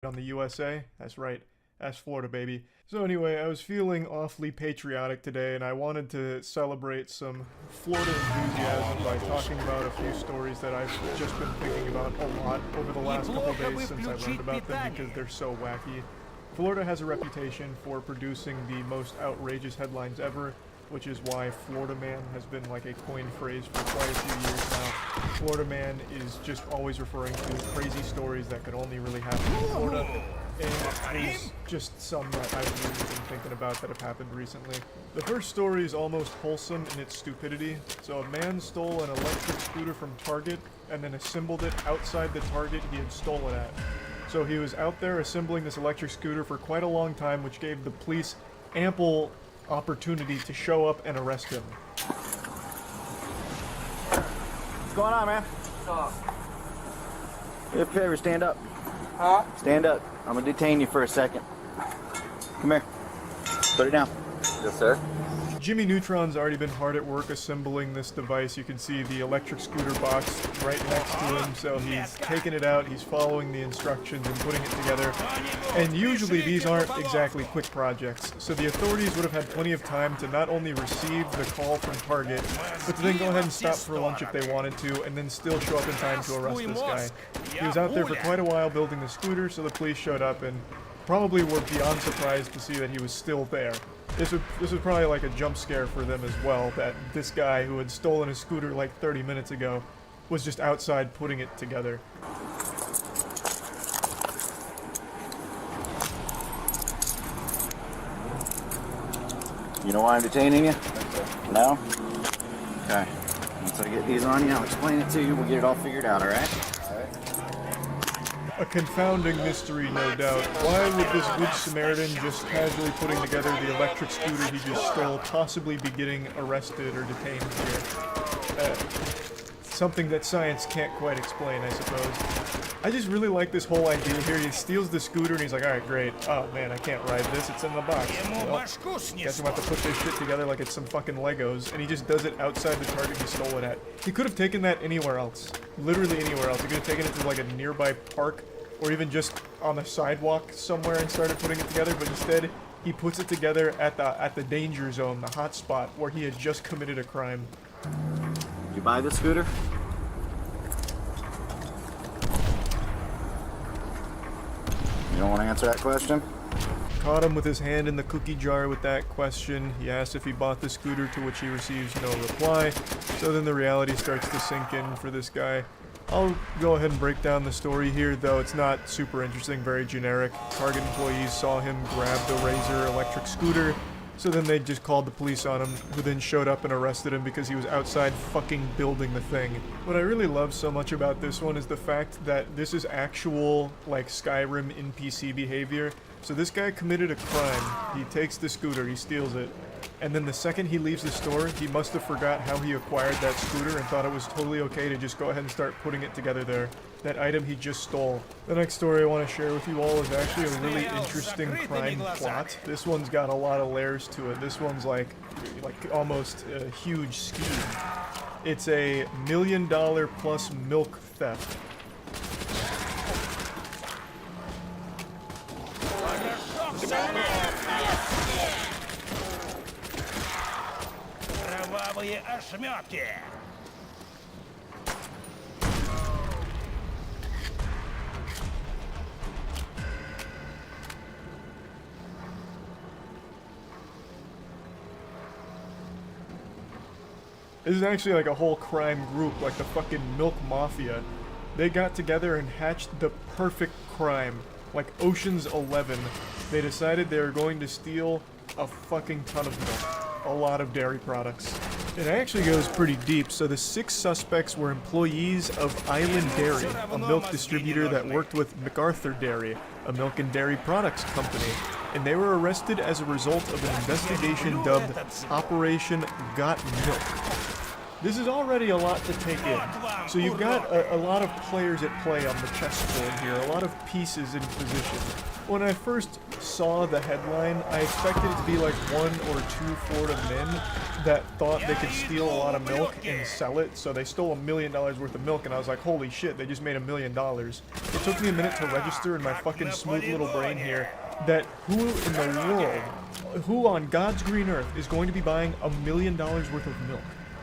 on the USA. That's right. That's Florida, baby. So anyway, I was feeling awfully patriotic today, and I wanted to celebrate some Florida enthusiasm by talking about a few stories that I've just been thinking about a lot over the last couple of days since I learned about them because they're so wacky. Florida has a reputation for producing the most outrageous headlines ever, which is why Florida Man has been like a coined phrase for quite a few years now. Florida Man is just always referring to crazy stories that could only really happen in Florida. And there's just some that I've really been thinking about that have happened recently. The first story is almost wholesome in its stupidity. So a man stole an electric scooter from Target and then assembled it outside the Target he had stolen at. So he was out there assembling this electric scooter for quite a long time, which gave the police ample opportunity to show up and arrest him. What's going on, man? Do a favor, stand up. Huh? Stand up. I'm gonna detain you for a second. Come here. Put it down. Yes, sir. Jimmy Neutron's already been hard at work assembling this device. You can see the electric scooter box right next to him, so he's taking it out, he's following the instructions and putting it together. And usually these aren't exactly quick projects, so the authorities would have had plenty of time to not only receive the call from Target, but to then go ahead and stop for lunch if they wanted to, and then still show up in time to arrest this guy. He was out there for quite a while building the scooter, so the police showed up and probably were beyond surprised to see that he was still there. This was probably like a jump scare for them as well, that this guy who had stolen a scooter like 30 minutes ago was just outside putting it together. You know why I'm detaining you? No? Okay. Once I get these on you, I'll explain it to you. We'll get it all figured out, alright? A confounding mystery, no doubt. Why would this good Samaritan just casually putting together the electric scooter he just stole possibly be getting arrested or detained here? Something that science can't quite explain, I suppose. I just really like this whole idea here. He steals the scooter and he's like, alright, great. Oh man, I can't ride this, it's in the box. Well, guess I'm about to put this shit together like it's some fucking Legos, and he just does it outside the Target he stole it at. He could have taken that anywhere else. Literally anywhere else. He could have taken it to like a nearby park, or even just on the sidewalk somewhere and started putting it together, but instead, he puts it together at the danger zone, the hot spot, where he had just committed a crime. Did you buy this scooter? You don't want to answer that question? Caught him with his hand in the cookie jar with that question. He asked if he bought the scooter, to which he receives no reply. So then the reality starts to sink in for this guy. I'll go ahead and break down the story here, though it's not super interesting, very generic. Target employees saw him grab the Razor electric scooter, so then they just called the police on him, who then showed up and arrested him because he was outside fucking building the thing. What I really love so much about this one is the fact that this is actual, like, Skyrim NPC behavior. So this guy committed a crime. He takes the scooter, he steals it, and then the second he leaves the store, he must have forgot how he acquired that scooter and thought it was totally okay to just go ahead and start putting it together there. That item he just stole. The next story I want to share with you all is actually a really interesting crime plot. This one's got a lot of layers to it. This one's like almost a huge scheme. It's a $1 million plus milk theft. Кровавые ошметки! This is actually like a whole crime group, like the fucking Milk Mafia. They got together and hatched the perfect crime, like Ocean's 11. They decided they were going to steal a fucking ton of milk. A lot of dairy products. It actually goes pretty deep. So the 6 suspects were employees of Island Dairy, a milk distributor that worked with MacArthur Dairy, a milk and dairy products company. And they were arrested as a result of an investigation dubbed Operation Got Milk. This is already a lot to take in. So you've got a lot of players at play on the chessboard here, a lot of pieces in position. When I first saw the headline, I expected it to be like 1 or 2 Florida men that thought they could steal a lot of milk and sell it, so they stole $1 million worth of milk, and I was like, holy shit, they just made $1 million. It took me a minute to register in my fucking smooth little brain here that who in the world, who on God's green earth is going to be buying $1 million worth of milk?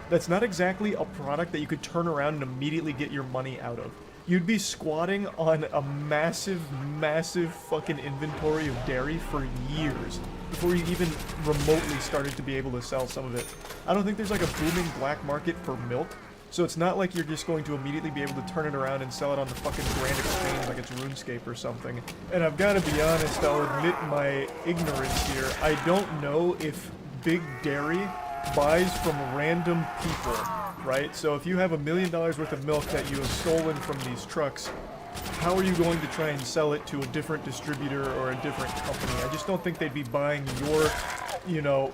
That's not exactly a product that you could turn around and immediately get your money out of. You'd be squatting on a massive, massive fucking inventory of dairy for years before you even remotely started to be able to sell some of it. I don't think there's like a booming black market for milk, so it's not like you're just going to immediately be able to turn it around and sell it on the fucking Grand Exchange like it's RuneScape or something. And I've got to be honest, I'll admit my ignorance here. I don't know if Big Dairy buys from random people, right? So if you have $1 million worth of milk that you have stolen from these trucks, how are you going to try and sell it to a different distributor or a different company? I just don't think they'd be buying your, you know,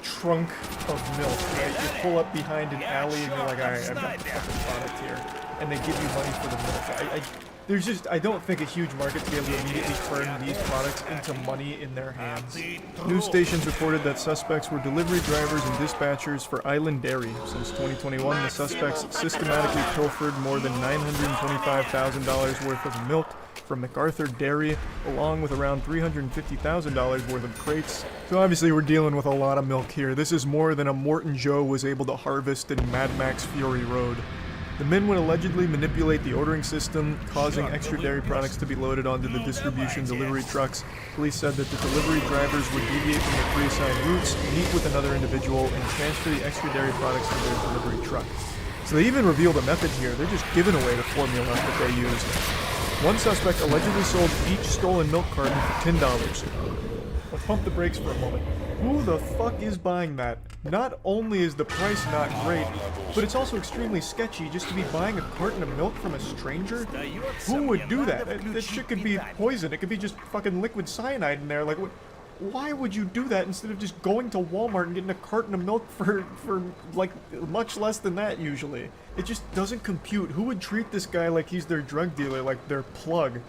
trunk of milk, right? You pull up behind an alley and you're like, alright, I've got the fucking product here. And they give you money for the milk. There's just, I don't think a huge market to be able to immediately turn these products into money in their hands. News stations reported that suspects were delivery drivers and dispatchers for Island Dairy. Since 2021, the suspects systematically pilfered more than $925,000 worth of milk from MacArthur Dairy, along with around $350,000 worth of crates. So obviously we're dealing with a lot of milk here. This is more than a Morton Joe was able to harvest in Mad Max Fury Road. The men would allegedly manipulate the ordering system, causing extra dairy products to be loaded onto the distribution delivery trucks. Police said that the delivery drivers would deviate from the pre-assigned routes, meet with another individual, and transfer the extra dairy products to their delivery truck. So they even revealed a method here. They're just giving away the formula that they used. One suspect allegedly sold each stolen milk carton for $10. Let's pump the brakes for a moment. Who the fuck is buying that? Not only is the price not great, but it's also extremely sketchy just to be buying a carton of milk from a stranger? Who would do that? That shit could be poison. It could be just fucking liquid cyanide in there. Like, why would you do that instead of just going to Walmart and getting a carton of milk for like much less than that usually? It just doesn't compute. Who would treat this guy like he's their drug dealer, like their plug?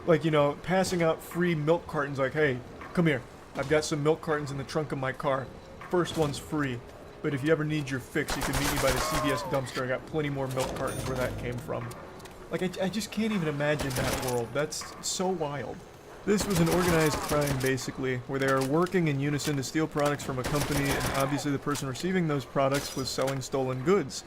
Like, you know, passing out free milk cartons like, hey, come here. I've got some milk cartons in the trunk of my car. First one's free. But if you ever need your fix, you can meet me by the CVS dumpster. I got plenty more milk cartons where that came from. Like, I just can't even imagine that world. That's so wild. This was an organized crime, basically, where they are working in unison to steal products from a company, and obviously the person receiving those products was selling stolen goods.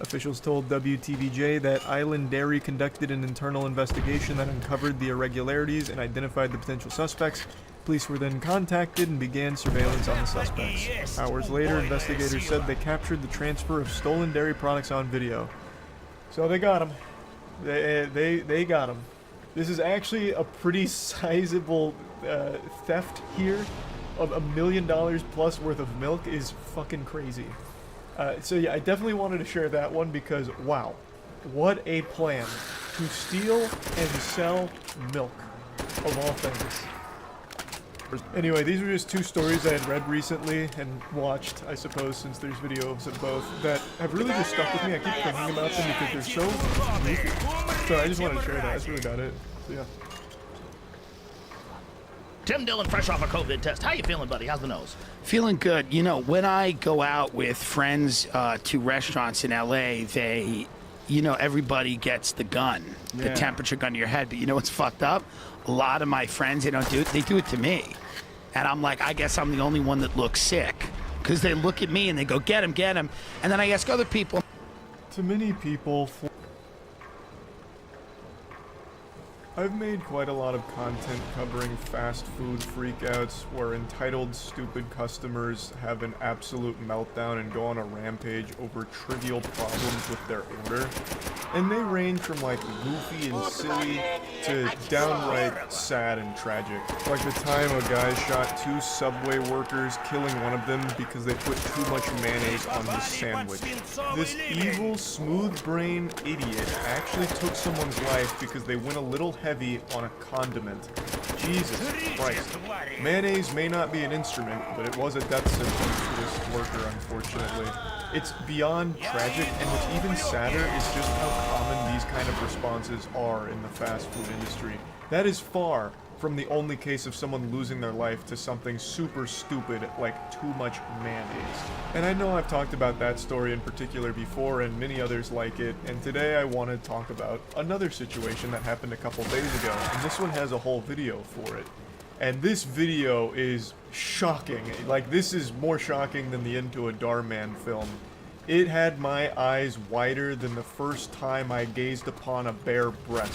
Officials told WTVJ that Island Dairy conducted an internal investigation that uncovered the irregularities and identified the potential suspects. Police were then contacted and began surveillance on the suspects. Hours later, investigators said they captured the transfer of stolen dairy products on video. So they got him. They got him. This is actually a pretty sizable theft here of $1 million plus worth of milk. Is fucking crazy. So yeah, I definitely wanted to share that one because, wow, what a plan to steal and sell milk, of all things. Anyway, these were just 2 stories I had read recently and watched, I suppose, since there's videos of both, that have really just stuck with me. I keep thinking about them because they're so goofy. So I just wanted to share that. That's really about it. So yeah. Tim Dillon, fresh off a COVID test. How you feeling, buddy? How's the nose? Feeling good. You know, when I go out with friends to restaurants in LA, you know, everybody gets the gun, the temperature gun to your head. But you know what's fucked up? A lot of my friends, they don't do it. They do it to me. And I'm like, I guess I'm the only one that looks sick. Because they look at me and they go, get him, get him. And then I ask other people. To many people, I've made quite a lot of content covering fast food freakouts where entitled, stupid customers have an absolute meltdown and go on a rampage over trivial problems with their order. And they range from like goofy and silly to downright sad and tragic. Like the time a guy shot 2 Subway workers, killing one of them because they put too much mayonnaise on his sandwich. This evil, smooth-brained idiot actually took someone's life because they went a little heavy on a condiment. Jesus Christ. Mayonnaise may not be an instrument, but it was a death sentence for this worker, unfortunately. It's beyond tragic, and what's even sadder is just how common these kind of responses are in the fast food industry. That is far from the only case of someone losing their life to something super stupid like too much mayonnaise. And I know I've talked about that story in particular before and many others like it, and today I want to talk about another situation that happened a couple days ago, and this one has a whole video for it. And this video is shocking. Like, this is more shocking than the Into a Darman film. It had my eyes wider than the first time I gazed upon a bare breast.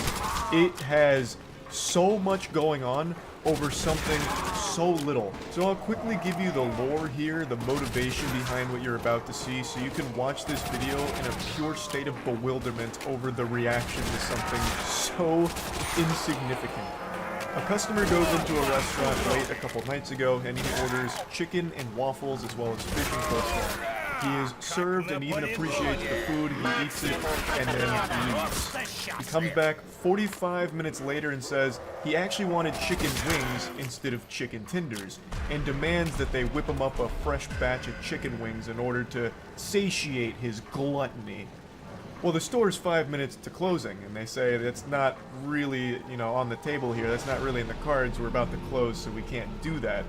It has so much going on over something so little. So I'll quickly give you the lore here, the motivation behind what you're about to see, so you can watch this video in a pure state of bewilderment over the reaction to something so insignificant. A customer goes into a restaurant late a couple nights ago and he orders chicken and waffles as well as fish and coleslaw. He is served and even appreciates the food, he eats it, and then leaves. He comes back 45 minutes later and says he actually wanted chicken wings instead of chicken tenders, and demands that they whip him up a fresh batch of chicken wings in order to satiate his gluttony. Well, the store's 5 minutes to closing, and they say that's not really, on the table here, that's not really in the cards, we're about to close, so we can't do that.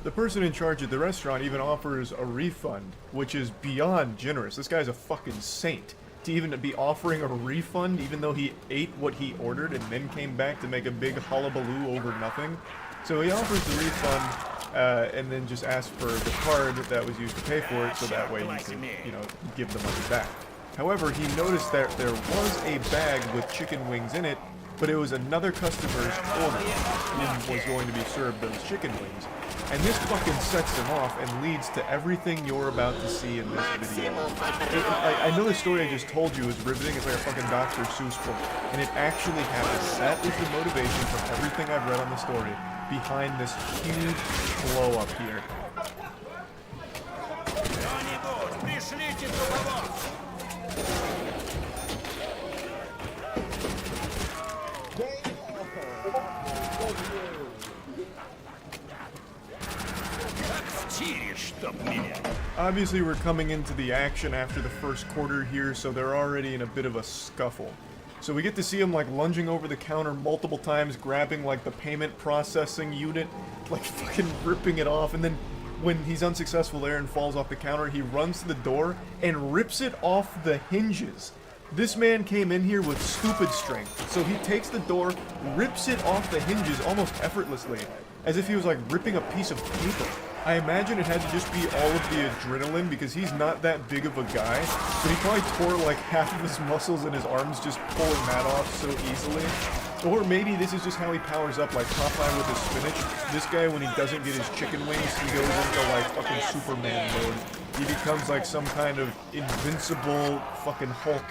The person in charge of the restaurant even offers a refund, which is beyond generous. This guy's a fucking saint. To even be offering a refund, even though he ate what he ordered and then came back to make a big hullabaloo over nothing. So he offers the refund, and then just asks for the card that was used to pay for it, so that way he can, give the money back. However, he noticed that there was a bag with chicken wings in it, but it was another customer's order who was going to be served those chicken wings. And this fucking sets them off and leads to everything you're about to see in this video. I know the story I just told you is riveting, it's like a fucking Dr. Seuss book, and it actually happens. That is the motivation from everything I've read on the story behind this huge blow up here. Obviously, we're coming into the action after the first quarter here, so they're already in a bit of a scuffle. So we get to see him like lunging over the counter multiple times, grabbing like the payment processing unit, like fucking ripping it off, and then when he's unsuccessful there and falls off the counter, he runs to the door and rips it off the hinges. This man came in here with stupid strength, so he takes the door, rips it off the hinges almost effortlessly, as if he was like ripping a piece of paper. I imagine it had to just be all of the adrenaline because he's not that big of a guy, but he probably tore like half of his muscles in his arms just pulling that off so easily. Or maybe this is just how he powers up, like Popeye with his spinach. This guy, when he doesn't get his chicken wings, he goes into like fucking Superman mode. He becomes like some kind of invincible fucking Hulk.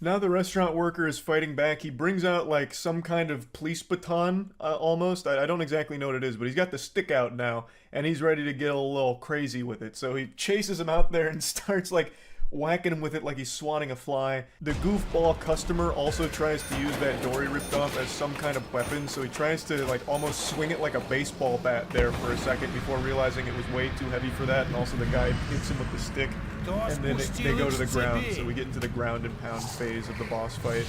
Now the restaurant worker is fighting back. He brings out like some kind of police baton, almost. I don't exactly know what it is, but he's got the stick out now, and he's ready to get a little crazy with it. So he chases him out there and starts like whacking him with it like he's swatting a fly. The goofball customer also tries to use that door he ripped off as some kind of weapon, so he tries to like almost swing it like a baseball bat there for a second before realizing it was way too heavy for that, and also the guy hits him with the stick, and then they go to the ground, so we get into the ground and pound phase of the boss fight.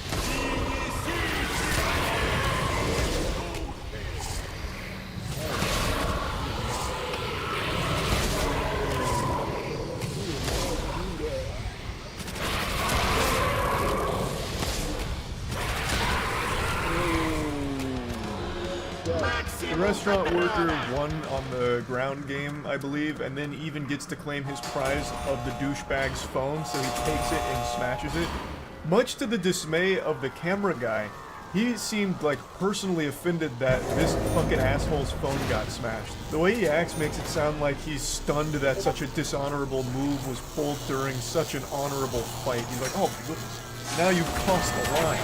The restaurant worker won on the ground game, I believe, and then even gets to claim his prize of the douchebag's phone, so he takes it and smashes it. Much to the dismay of the camera guy, he seemed like personally offended that this fucking asshole's phone got smashed. The way he acts makes it sound like he's stunned that such a dishonorable move was pulled during such an honorable fight. He's like, oh goodness. Now you've crossed the line.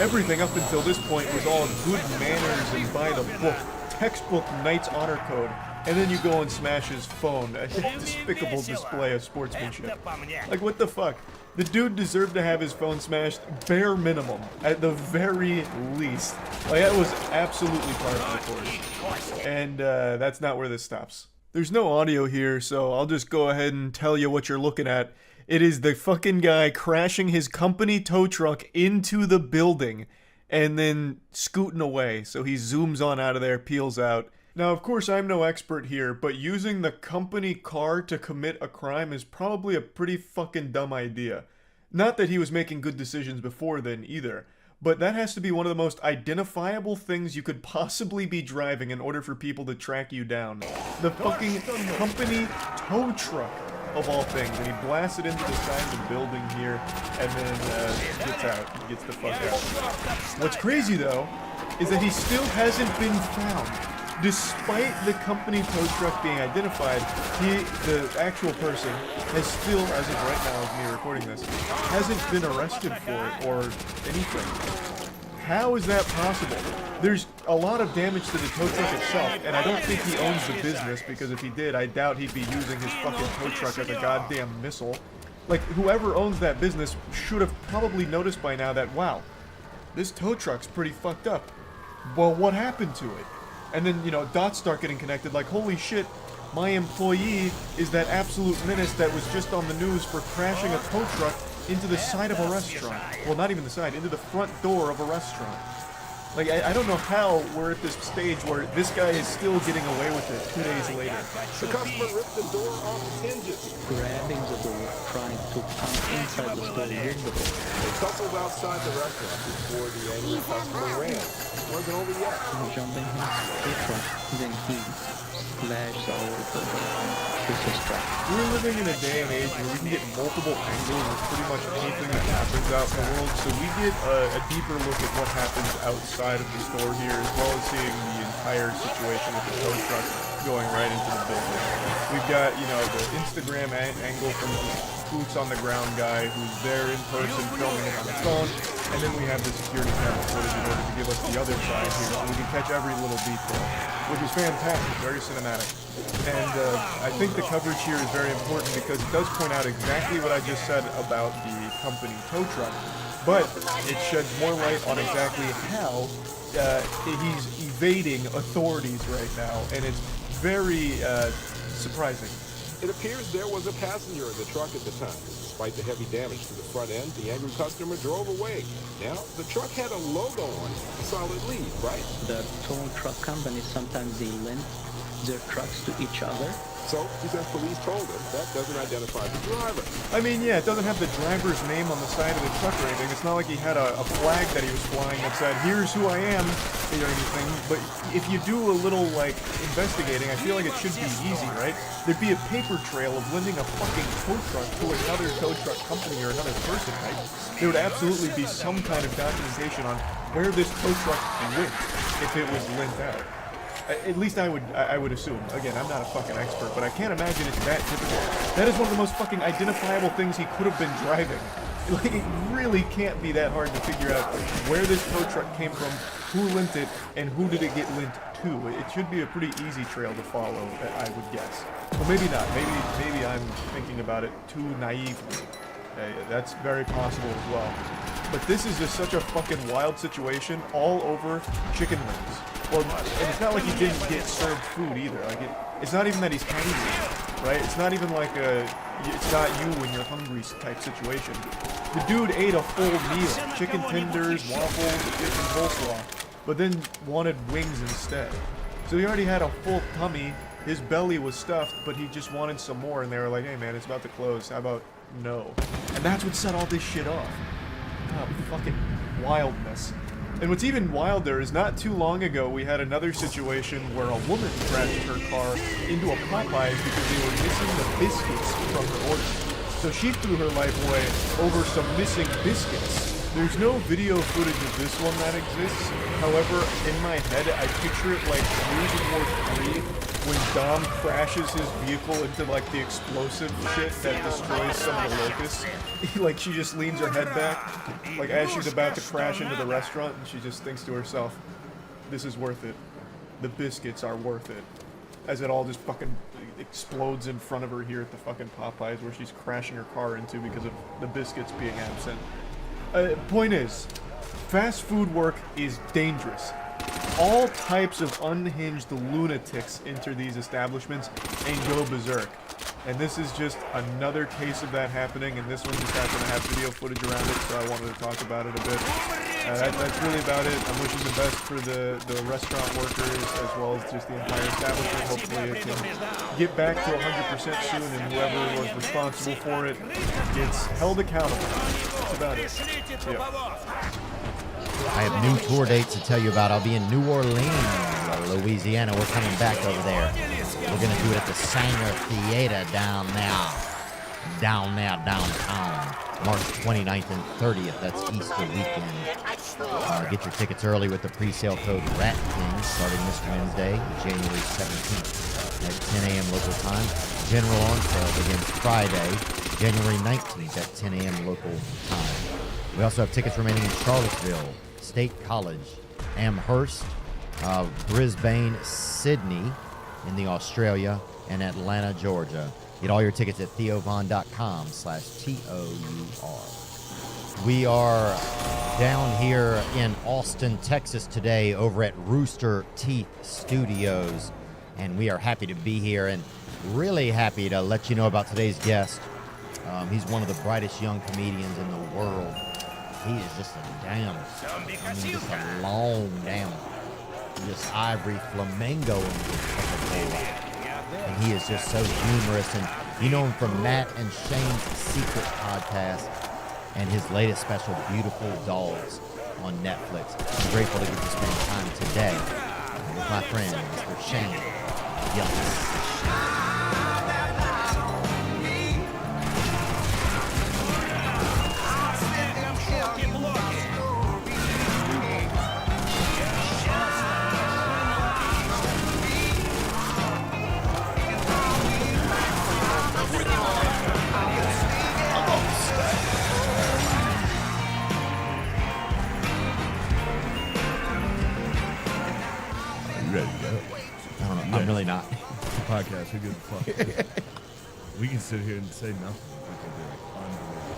Everything up until this point was all good manners and by the book, textbook Knight's Honor Code, and then you go and smash his phone. A despicable display of sportsmanship. Like, what the fuck? The dude deserved to have his phone smashed, bare minimum, at the very least. Like, that was absolutely par for the course. And that's not where this stops. There's no audio here, so I'll just go ahead and tell you what you're looking at. It is the fucking guy crashing his company tow truck into the building and then scooting away. So he zooms on out of there, peels out. Now, of course, I'm no expert here, but using the company car to commit a crime is probably a pretty fucking dumb idea. Not that he was making good decisions before then either, but that has to be one of the most identifiable things you could possibly be driving in order for people to track you down. The fucking company tow truck, of all things, and he blasts it into the side of the building here, and then gets out. He gets the fuck out. What's crazy, though, is that he still hasn't been found. Despite the company tow truck being identified, the actual person, has still, as of right now, as me recording this, hasn't been arrested for it or anything. How is that possible? There's a lot of damage to the tow truck itself, and I don't think he owns the business, because if he did, I doubt he'd be using his fucking tow truck as a goddamn missile. Like, whoever owns that business should have probably noticed by now that, wow, this tow truck's pretty fucked up. Well, what happened to it? And then, you know, dots start getting connected, like, holy shit, my employee is that absolute menace that was just on the news for crashing a tow truck into the side of a restaurant. Well, not even the side, into the front door of a restaurant. Like, I don't know how we're at this stage where this guy is still getting away with it 2 days later. The customer ripped the door off its hinges. Grabbing the door, trying to come inside the store window. They tussled outside the restaurant before the angry customer ran. It wasn't over yet. Jumping his truck, then he flashed all over his truck. We're living in a day and age where we can get multiple angles of pretty much anything that happens out in the world, so we get a deeper look at what happens outside of the store here, as well as seeing the entire situation with the tow truck going right into the building. We've got, you know, the Instagram angle from the boots on the ground guy who's there in person filming it on his phone, and then we have the security camera footage in order to give us the other side here, so we can catch every little detail, which is fantastic, very cinematic. And I think the coverage here is very important because it does point out exactly what I just said about the company tow truck, but it sheds more light on exactly how he's evading authorities right now, and it's very surprising. It appears there was a passenger in the truck at the time. Despite the heavy damage to the front end, the angry customer drove away. Now, the truck had a logo on it, a solid lead, right? The tow truck companies, sometimes they lend their trucks to each other. So, he says police told him that doesn't identify the driver. I mean, yeah, it doesn't have the driver's name on the side of the truck or anything. It's not like he had a flag that he was flying that said, here's who I am, or anything. But if you do a little, like, investigating, I feel like it should be easy, right? There'd be a paper trail of lending a fucking tow truck to another tow truck company or another person, right? There would absolutely be some kind of documentation on where this tow truck went if it was lent out. At least I would assume. Again, I'm not a fucking expert, but I can't imagine it's that typical. That is one of the most fucking identifiable things he could have been driving. Like, it really can't be that hard to figure out where this tow truck came from, who lent it, and who did it get lent to. It should be a pretty easy trail to follow, I would guess. Well, maybe not. Maybe I'm thinking about it too naively. That's very possible as well. But this is just such a fucking wild situation all over chicken wings. Well, and it's not like he didn't get served food either. Like, it's not even that he's hungry, right? It's not even like it's not you when you're hungry type situation. The dude ate a full meal, chicken tenders, waffles, chicken coleslaw, but then wanted wings instead. So he already had a full tummy, his belly was stuffed, but he just wanted some more, and they were like, hey man, it's about to close, how about no? And that's what set all this shit off. Oh, fucking wildness. And what's even wilder is not too long ago we had another situation where a woman crashed her car into a Popeyes because they were missing the biscuits from her order. So she threw her life away over some missing biscuits. There's no video footage of this one that exists. However, in my head, I picture it like Gears of War 3 when Dom crashes his vehicle into like the explosive shit that destroys some of the locusts. Like she just leans her head back, like as she's about to crash into the restaurant, and she just thinks to herself, this is worth it. The biscuits are worth it. as it all just fucking explodes in front of her here at the fucking Popeyes where she's crashing her car into because of the biscuits being absent. Point is, fast food work is dangerous. All types of unhinged lunatics enter these establishments and go berserk. And this is just another case of that happening, and this one just happened to have video footage around it, so I wanted to talk about it a bit. That's really about it. I'm wishing the best for the restaurant workers as well as just the entire establishment. Hopefully it can get back to 100% soon, and whoever was responsible for it gets held accountable. That's about it. Yeah. I have new tour dates to tell you about. I'll be in New Orleans, Louisiana. We're coming back over there. We're going to do it at the Sanger Theater down downtown. March 29th and 30th. That's Easter weekend. Get your tickets early with the pre-sale code RATKING starting this Wednesday, January 17th at 10 a.m. local time. General on sale begins Friday, January 19th at 10 a.m. local time. We also have tickets remaining in Charlottesville, State College, Amherst, Brisbane, Sydney in the Australia, and Atlanta, Georgia. Get all your tickets at theovon.com/TOUR. We are down here in Austin, Texas today over at Rooster Teeth Studios, and we are happy to be here and really happy to let you know about today's guest. He's one of the brightest young comedians in the world. He is just a just a long just ivory flamingo. And he is just so humorous. And you know him from Matt and Shane's Secret podcast and his latest special, Beautiful Dolls, on Netflix. I'm grateful to get to spend time today with my friend, Mr. Shane Gillis. I'm really not. It's a podcast. Who gives a fuck? We can sit here and say nothing. People do it. Unbelievable.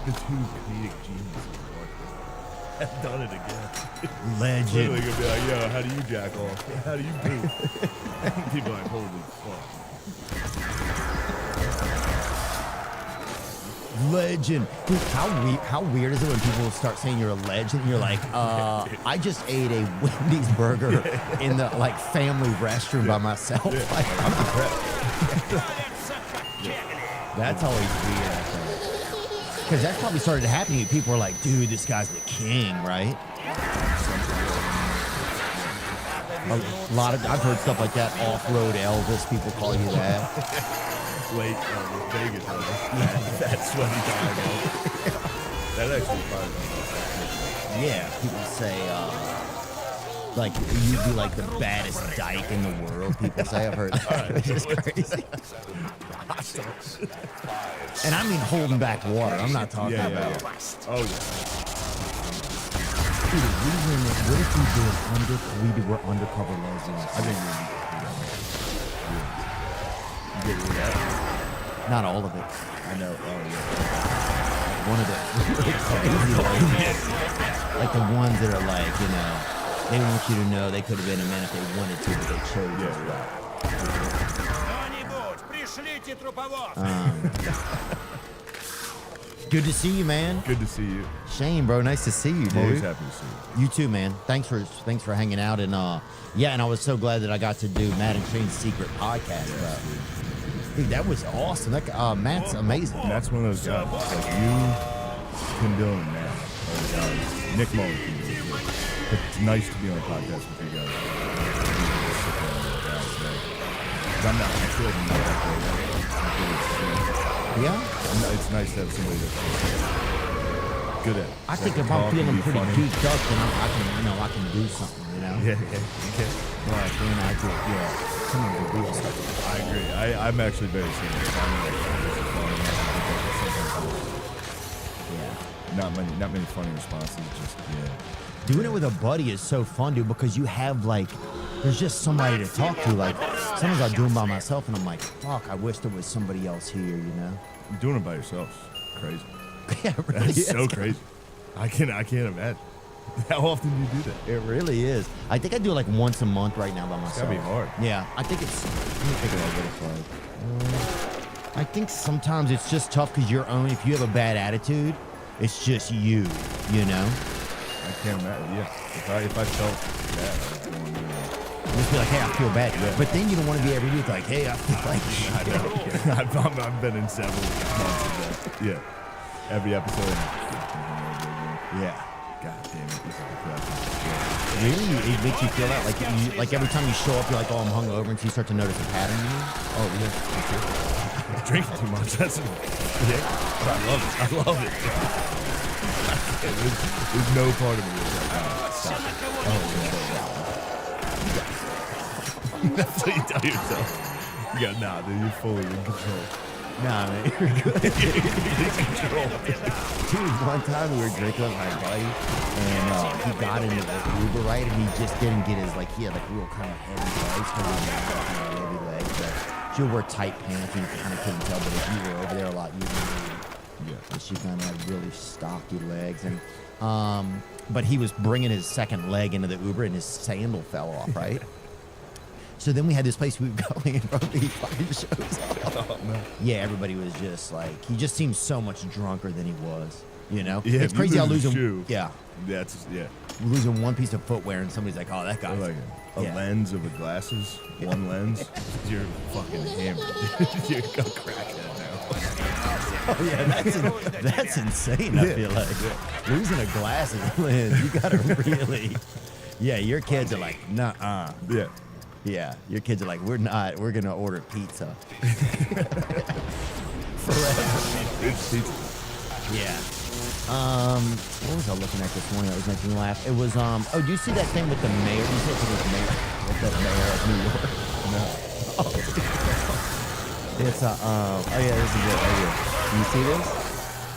The two comedic geniuses have done it again. Legend. Literally gonna be like, yo, how do you jack off? How do you poop? People are like, holy fuck. Legend. Dude, how weird is it when people start saying you're a legend and you're like, I just ate a Wendy's burger in the family restroom by myself. Like, I'm impressed. That's always weird, I think. Because that probably started to happen to you. People are like, dude, this guy's the king, right? A lot of I've heard stuff like that. Off-road Elvis, people call you that. Late Vegas, that's what he died of. That actually probably. Yeah, people say, like, you'd be like the baddest dyke in the world, people say. I've heard that. It's just crazy. And I mean holding back water. I'm not talking about. Oh, yeah. Dude, what if we were undercover lesbians? I think you get rid of that. Not all of it. I know. Oh, yeah. One of the crazy ones. Like the ones that are like, they want you to know they could have been a man if they wanted to, but they chose Good to see you, man. Good to see you. Shane, bro, nice to see you, dude. Always happy to see you. You too, man. Thanks for hanging out, and and I was so glad that I got to do Matt and Shane's Secret podcast, bro. Dude, that was awesome. That Matt's amazing. Matt's one of those guys. Like you, Tim Dillon, and Matt. Those guys. Nick Mullen. It's nice to be on a podcast with you guys. I'm not. I feel like I'm not that great. Yeah? It's nice to have somebody that's good at it. I think if I'm feeling pretty geeked up, then I can do something, Yeah. Like, I do, some of the real stuff. I agree. I'm actually very serious. Not many funny responses. Just Doing it with a buddy is so fun, dude, because you have there's just somebody to talk to. Like sometimes I do them by myself, and I'm like, fuck, I wish there was somebody else here, you know? Doing it by yourself is crazy. Yeah, it really That's is. so crazy. I can't imagine. How often do you do that? It really is. I think I do it like once a month right now by It's myself. gotta be hard. Yeah, I think it's. Let me think about what it's like. I think sometimes it's just tough because you're own. If you have a bad attitude, it's just you know? I can't imagine. Yeah. If I felt bad, I don't want to do that. Just be like, hey, I feel bad. But then you don't want to be every day like, hey, I feel like I know. I've been in several months of that. Yeah. Every episode. yeah. God damn it. This is depressing. Really? It makes you feel that? Like every time you show up, you're like, oh, I'm hungover, and so you start to notice a pattern in you? Oh, yeah. For sure. Drinking too much. That's yeah. I love it. I love it. There's no part of me that's like, oh, stop it. Oh, yeah. That's what you tell yourself. You got, nah, dude, you're fully in control. Nah, man, you're good. You're in control. Dude, one time we were drinking with my buddy, and he got into the Uber, right? And he just didn't get his, like, he had, like, real kind of heavy legs, because he had heavy legs, but she'll wear tight pants, and you kind of couldn't tell, but if you were over there a lot, you knew. Yeah. But she kind of had really stocky legs, and, but he was bringing his second leg into the Uber, and his sandal fell off, right? So then we had this place we were going, and probably he fucking shows up. Oh, no. Yeah, everybody was just like, he just seemed so much drunker than he was, you know? Yeah, it's if you crazy how lose a losing, shoe. yeah, Yeah. losing one piece of footwear and somebody's like, oh, that Or guy's like a yeah. lens of the glasses. One lens. You're fucking hammered. You're a crackhead now. Oh, yeah, that's insane, I feel like. Losing a glasses lens, you gotta really, yeah, your kids are like, nuh-uh. Yeah. Yeah, your kids are like, we're gonna order pizza. It's pizza. Yeah. What was I looking at this morning that was making me laugh? It was, oh, do you see that thing with the mayor? You said it was mayor, with the mayor of New York? No. It's, oh yeah, this is it right here. Do you see this?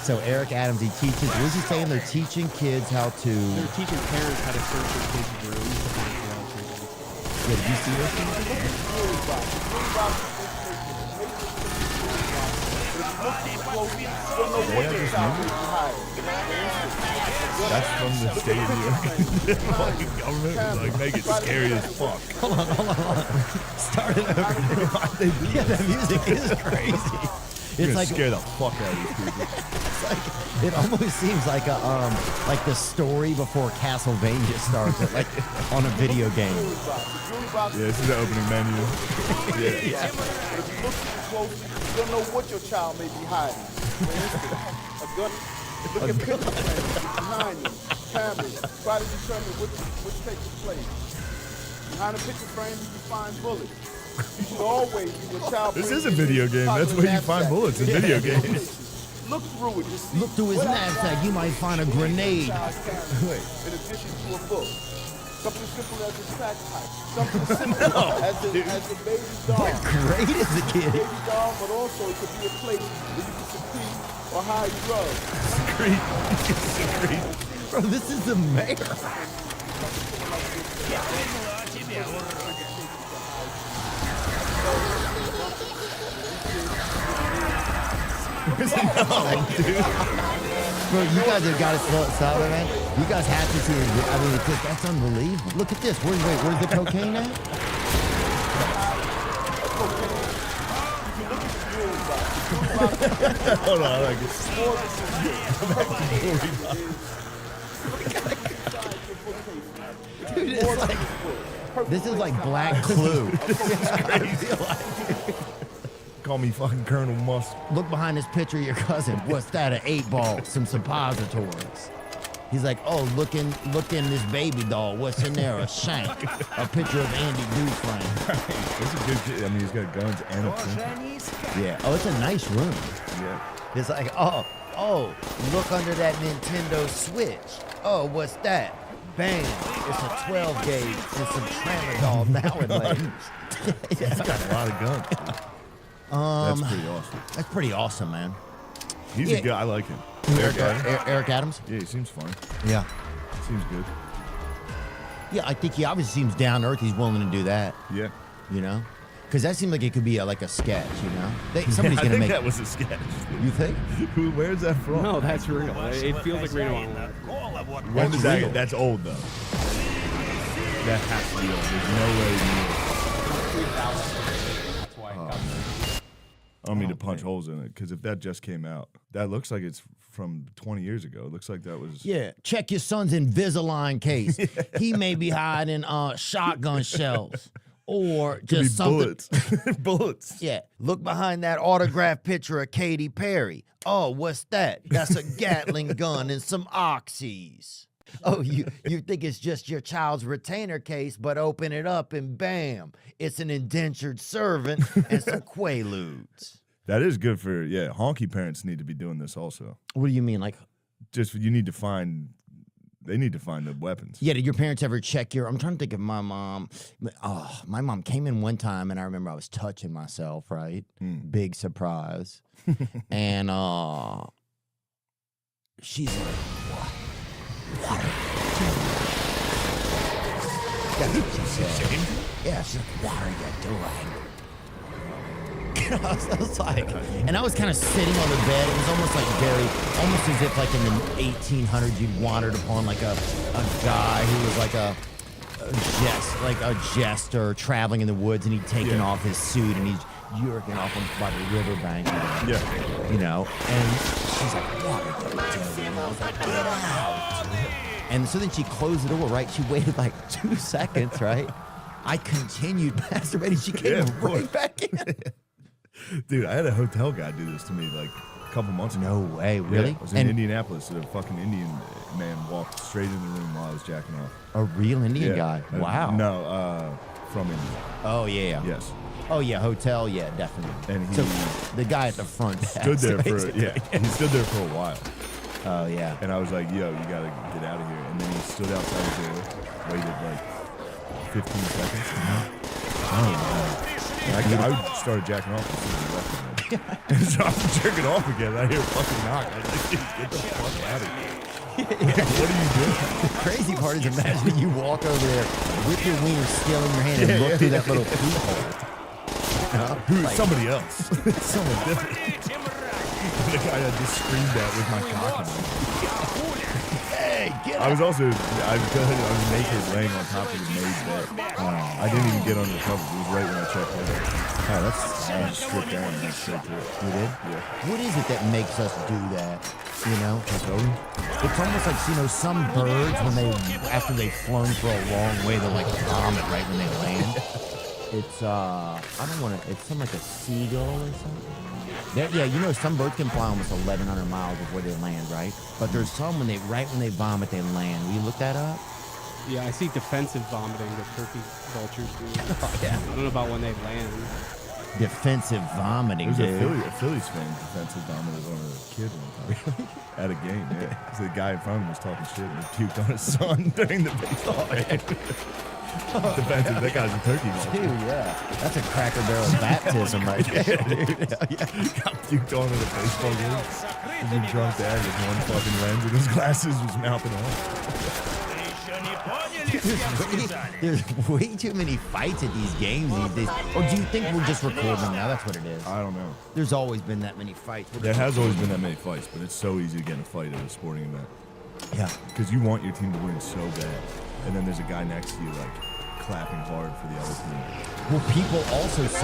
So Eric Adams, he teaches, what is he saying? They're teaching kids how to, They're teaching parents how to search their kids' rooms to find child treatment. yeah, did you see this? That's from the state of New York. The fucking government was like, make it scary as fuck. Hold on. Start it over. Yeah, that music is crazy. It's It's like, scare the fuck out of these people. it's like, it almost seems like a, like the story before Castlevania starts, like on a video game. Yeah, this is the opening menu. Yeah. If you look too close, you don't know what your child may be hiding. For instance, a gun. Look at picture frames behind you, cameras. Try to determine which takes place. Behind a picture frame, you can find bullets. You should always be your child. This is a video game. That's where you find bullets in video games. Look through it to see. Look through his knapsack, you might find a grenade. In addition to a book. Something simple as a sack pipe. Something simple as a baby doll. What grade is the kid? Baby doll, but also it could be a place where you can secrete or hide drugs. Secret. Bro, this is the mayor. Bro, you guys have got to stop it, man. You guys have to see it. I mean, that's unbelievable. Look at this. Where's the cocaine at? Hold on, I like it. Dude, it's like, this is like Black Clue. Call me fucking Colonel Musk. Look behind this picture of your cousin. What's that? An 8-ball, some suppositories. He's like, oh, look in this baby doll. What's in there? A shank. A picture of Andy Dufresne. That's a good kid. I mean, he's got guns and a pencil. Yeah. Oh, it's a nice room. Yeah. It's like, oh, look under that Nintendo Switch. Oh, what's that? Bang. It's a 12 gauge and some Tramadol nowadays. He's got a lot of guns. That's pretty awesome. That's pretty awesome, man. He's Yeah. a guy. I like him. Eric Adams? Yeah, he seems fun. Yeah. Seems good. Yeah, I think he obviously seems down to earth. He's willing to do that, Yeah. you know? Because that seemed like it could be like a sketch, you know? Somebody's I gonna think make. that was a sketch. You think? Where's that from? No, that's real. It feels like real online. When That's did that? real. That's old though. That has to be old. There's no way. That's why it got I don't mean to punch holes in it because if that just came out, that looks like it's from 20 years ago. It looks like that was. Yeah, check your son's Invisalign case. He may be hiding shotgun shells or Could just be something. bullets. Bullets. Yeah, look behind that autographed picture of Katy Perry. Oh, what's that? That's a Gatling gun and some oxys. Oh, you think it's just your child's retainer case, but open it up and bam, it's an indentured servant and some Quaaludes. That is good for honky parents need to be doing this also. What do you mean, like? Just you need to find. They need to find the weapons. Yeah, did your parents ever check your? I'm trying to think of my mom. Oh, my mom came in one time, and I remember I was touching myself. Right, big surprise, and she's like, "What? What are you doing?" That's what she said. Yeah, she's like, "What are you doing?" I was like, and I was kind of sitting on the bed. It was almost like almost as if like in the 1800s you'd wandered upon like a guy who was like a jester traveling in the woods, and he'd taken off his suit and he's yerking off by the riverbank. Yeah. You know, and she's like, "What are you doing?" And I was like, "Get out!" And so then she closed the door. Right, she waited like 2 seconds. Right, I continued masturbating. She came right back in. Dude, I had a hotel guy do this to me like a couple months ago. No way, really? Yeah, I was in Indianapolis, and a fucking Indian man walked straight in the room while I was jacking off. A real Indian guy? Wow. No, from India. Oh, yeah. Yes. Oh, yeah, hotel, yeah, definitely. And he so the guy at the front stood there basically. he stood there for a while. Oh, yeah. And I was like, yo, you gotta get out of here. And then he stood outside the door, waited like 15 seconds. Oh, man. I started jacking off as soon as he left me. And so I'm jerking off again. I hear a fucking knock. I was like, dude, get the fuck out of here. What are you doing? The crazy part is imagine you walk over there with your wiener still in your hand and look through that little peephole. Who's somebody else? Someone different. The guy I just screamed at with my cock in him. Hey, get I was naked laying on top of the maid's bed. I didn't even get under the covers. It was right when I checked in. Oh, that's I just stripped down and went straight to it. You did? Yeah. What is it that makes us do that? You know? It's almost like, some birds, when after they've flown for a long way, they'll like vomit right when they land. It's, it's something like a seagull or something. Some birds can fly almost 1,100 miles before they land, right? But there's some right when they vomit, they land. Will you look that up? Yeah, I see defensive vomiting that turkey vultures do. Yeah. I don't know about when they land. Defensive vomiting, There's dude. a Phillies fan defensive dominant on a kid one time. At a game, yeah. So the guy in front of him was talking shit and he puked on his son during the baseball game. Defensive, that guy's a turkey vulture. Dude, yeah. That's a Cracker Barrel baptism right there, dude. Got puked on at a baseball game. He's a drunk dad with one fucking lens in his glasses was mouthing off. There's way too many fights at these games these days. Or do you think we're just recording them now? That's what it is. I don't know. There's always been that many fights. There has always been that many fights, but it's so easy to get in a fight at a sporting event. Yeah. Because you want your team to win so bad. And then there's a guy next to you, like, clapping hard for the other team. Well, people also, that's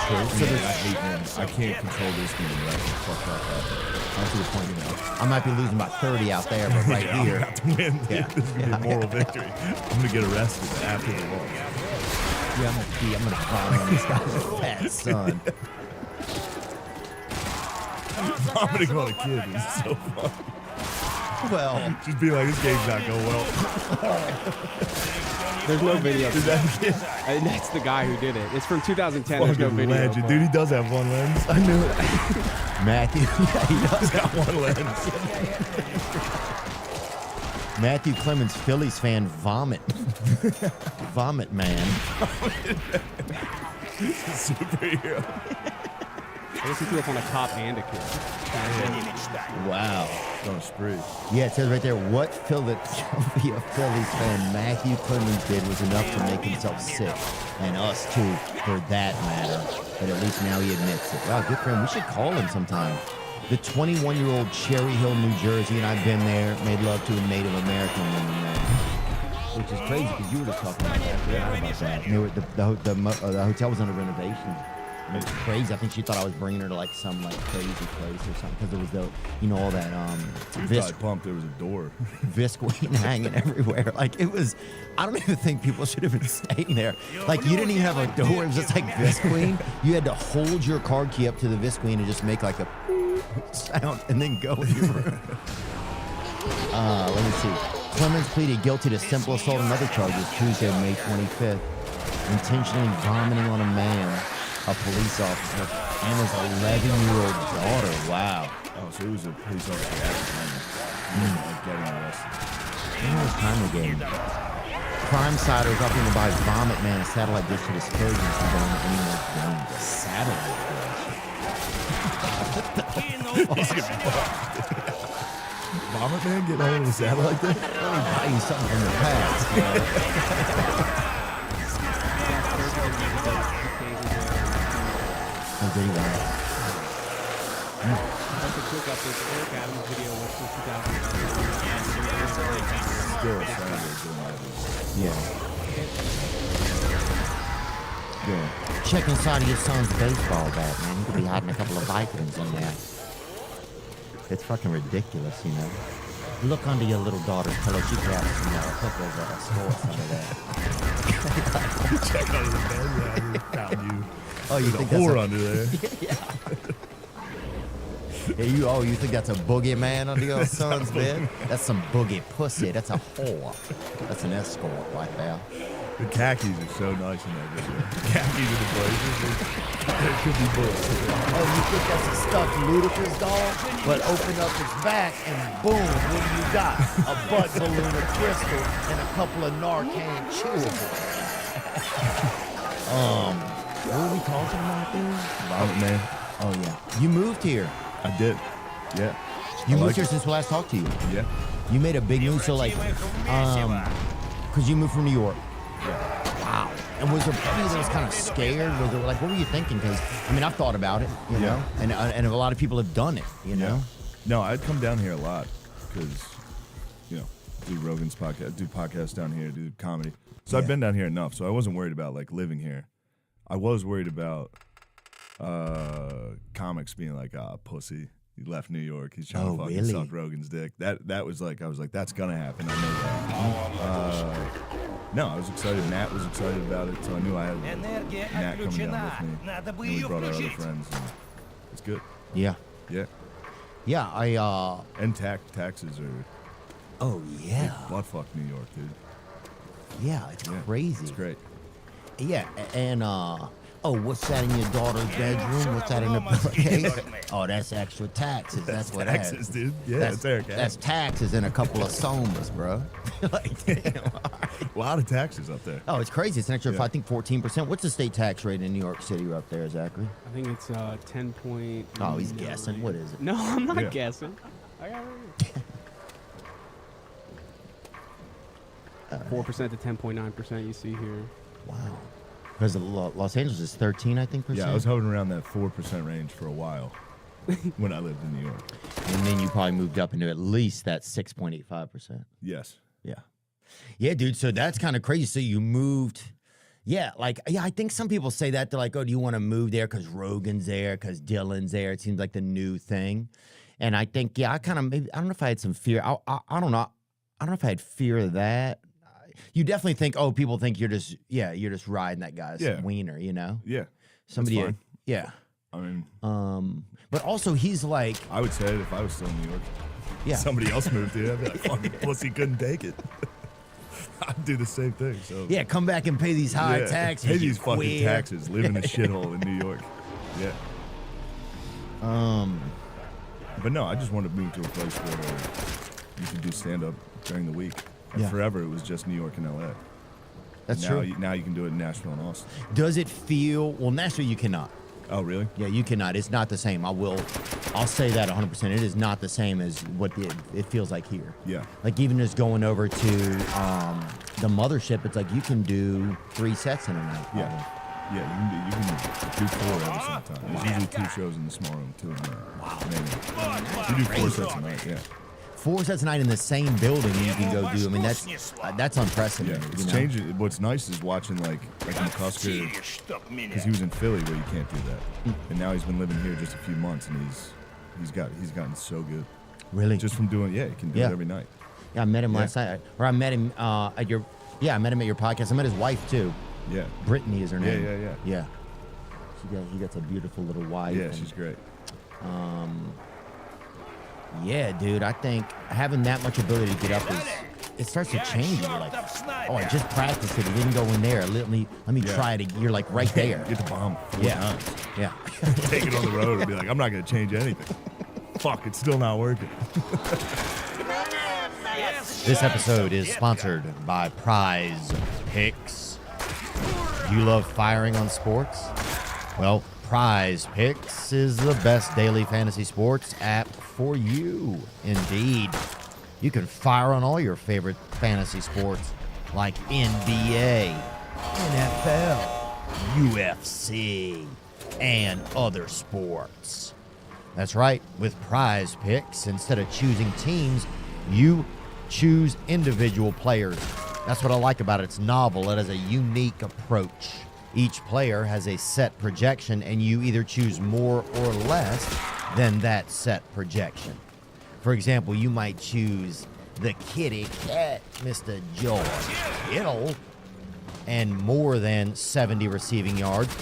true. So I hate them. I can't control this game, but I can fuck that up. That's the point, I might be losing about 30 out there, but right I'm here. about to win. Yeah. This is going to be a moral victory. I'm going to get arrested after the loss. Yeah, I'm gonna vomit on this guy's fat son. Vomiting on a kid is so funny. Well, just be like, this game's not going well. There's no video. Is that a kid? That's the guy who did it. It's from 2010. There's no Fucking video. legend. Dude, he does have one lens. I knew it. Matthew, yeah, he does. He's got one lens. Matthew Clemens, Phillies fan, vomit. Vomit man. Superhero. I listened to it on a cop and a kid. Wow. On a spree. Yeah, it says right there, what Philadelphia Phillies fan Matthew Clemens did was enough to make himself sick. And us too, for that matter. But at least now he admits it. Wow, good for him. We should call him sometime. The 21-year-old Cherry Hill, New Jersey, and I've been there, made love to a Native American woman there. Which is crazy, because you were just talking about that. I forgot about that. And they were, the hotel was under renovation. It was crazy. I think she thought I was bringing her to like some like crazy place or something, because there was the, you know, all that I pumped. There was a door. Visqueen hanging everywhere. Like it was. I don't even think people should have been staying there. Like you didn't even have a door. It was just like Visqueen. You had to hold your card key up to the Visqueen and just make like a sound and then go in your room. Let me see. Clemens pleaded guilty to simple assault and other charges Tuesday, May 25th. Intentionally vomiting on a man, a police officer, and his 11-year-old daughter. Wow. Oh, so it was a police officer at the time. Like getting arrested. How much time we gave? Crime Siders up in the by Vomit Man, a satellite dish to discourage him from going any more games. A satellite dish. Vomit Man getting hold of a satellite dish? Let me buy you something from the past. Oh, there you go. That's a quick update. Eric Adams video was from 2011. Still a senator doing all this. Yeah. Yeah. Check inside of your son's baseball bat, man. You could be hiding a couple of vitamins in there. It's fucking ridiculous, you know. Look under your little daughter's pillow. She could have some hookers at a store under there. Check under the bed. Yeah, we found you. Oh, you There's think a whore that's under there? Yeah, you think that's a boogeyman under your son's bed? That's some boogie pussy. That's a whore. That's an escort right there. The khakis are so nice in that video. The khakis and the blazers. There could be bullets. Oh, you think that's a stuffed Ludacris doll? But open up its back and boom, what do you got? A butt balloon of crystal and a couple of Narcan chewables. What were we talking about there? Vomit Man. Oh yeah. You moved here. I did. Yeah. You I moved like here it. since we last talked to you. Yeah. You made a big move, so like, because you moved from New York. Wow. And was there any that was kind of scared? Was there like, what were you thinking? Because I mean, I've thought about it, you know, and a lot of people have done it, you know. No, I'd come down here a lot because, you know, do Rogan's podcast, do podcasts down here, do comedy. So I've been down here enough, so I wasn't worried about like living here. I was worried about comics being like, pussy. He left New York. He's trying to fucking suck Rogan's dick. That was like, I was like, that's gonna happen. I know that. No, I was excited. Matt was excited about it, so I knew I had Matt coming down with me. And we brought our other friends. And it's good. Yeah. Yeah. Yeah, And taxes are. Oh yeah. Butt fuck New York, dude. Yeah, it's crazy. It's great. Yeah, and what's that in your daughter's bedroom? What's that in the pillowcase? Oh, that's extra taxes. That's what that is. Taxes, dude. Yeah, that's Eric. That's taxes and a couple of somas, bro. Like, damn, all right. A lot of taxes up there. Oh, it's crazy. It's an extra, I think, 14%. What's the state tax rate in New York City up there, Zachary? I think it's 10 point. Oh, he's guessing. What is it? No, I'm not guessing. I got it right. 4% to 10.9% you see here. Wow. Because Los Angeles is 13, I think, percent. Yeah, I was hovering around that 4% range for a while when I lived in New York. And then you probably moved up into at least that 6.85%. Yes. Yeah. Yeah, dude. So that's kind of crazy. So you moved. Yeah, I think some people say that. They're like, oh, do you want to move there because Rogan's there, because Dylan's there? It seems like the new thing. And I think, I kind of, maybe, I don't know if I had some fear. I don't know. I don't know if I had fear of that. You definitely think, people think you're just riding that guy's wiener, you know? Yeah. Somebody, fine. yeah. I mean, but also he's like, I would say it if I was still in New York. Yeah. Somebody else moved here. I'd be like, fucking pussy couldn't take it. I'd do the same thing. So yeah, come back and pay these high taxes. Pay these fucking queer. taxes. Live in a shithole in New York. Yeah. But no, I just wanted to move to a place where you could do stand up during the week. Forever, it was just New York and LA. That's now true. Now you can do it in Nashville and Austin. Does it feel? Well, Nashville you cannot. Oh, really? Yeah, you cannot. It's not the same. I'll say that 100%. It is not the same as what it feels like here. Yeah. Like even just going over to the mothership, it's like you can do 3 sets in a night. Yeah. Yeah, you can do 4 every single time. There's usually 2 shows in the small room, 2 in there. Wow. You do 4 sets a night, yeah. 4 sets a night in the same building you can go do. I mean, that's unprecedented. Yeah, it's you know? changing. What's nice is watching like McCusker, because he was in Philly where you can't do that, and now he's been living here just a few months, and he's gotten so good. Really? Just from doing, he can do it every night. Yeah, I met him last night, or I met him at your, I met him at your podcast. I met his wife too. Yeah. Brittany is her name. Yeah. He got a beautiful little wife. Yeah, she's great. Yeah, dude, I think having that much ability to get up it starts to change. You're like, oh, I just practiced it. It didn't go in there. Let me try it. You're like right there. Get the bomb 4 times. Yeah. Take it on the road and be like, I'm not going to change anything. Fuck, it's still not working. This episode is sponsored by Prize Picks. You love firing on sports? Well, Prize Picks is the best daily fantasy sports app for you. Indeed. You can fire on all your favorite fantasy sports like NBA, NFL, UFC, and other sports. That's right. With Prize Picks, instead of choosing teams, you choose individual players. That's what I like about it. It's novel. It has a unique approach. Each player has a set projection, and you either choose more or less than that set projection. For example, you might choose the kitty cat, Mr. George Kittle, and more than 70 receiving yards.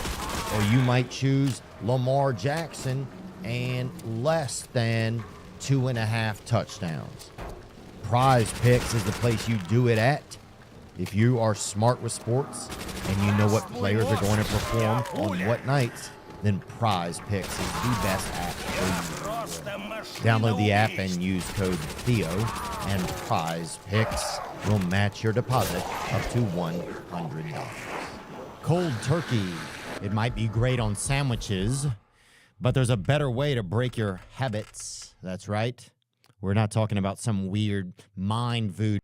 Or you might choose Lamar Jackson and less than 2.5 touchdowns. Prize Picks is the place you do it at. If you are smart with sports and you know what players are going to perform on what nights, then Prize Picks is the best app for you. Download the app and use code Theo, and Prize Picks will match your deposit up to $100. Cold turkey. It might be great on sandwiches, but there's a better way to break your habits. That's right. We're not talking about some weird mind voodoo.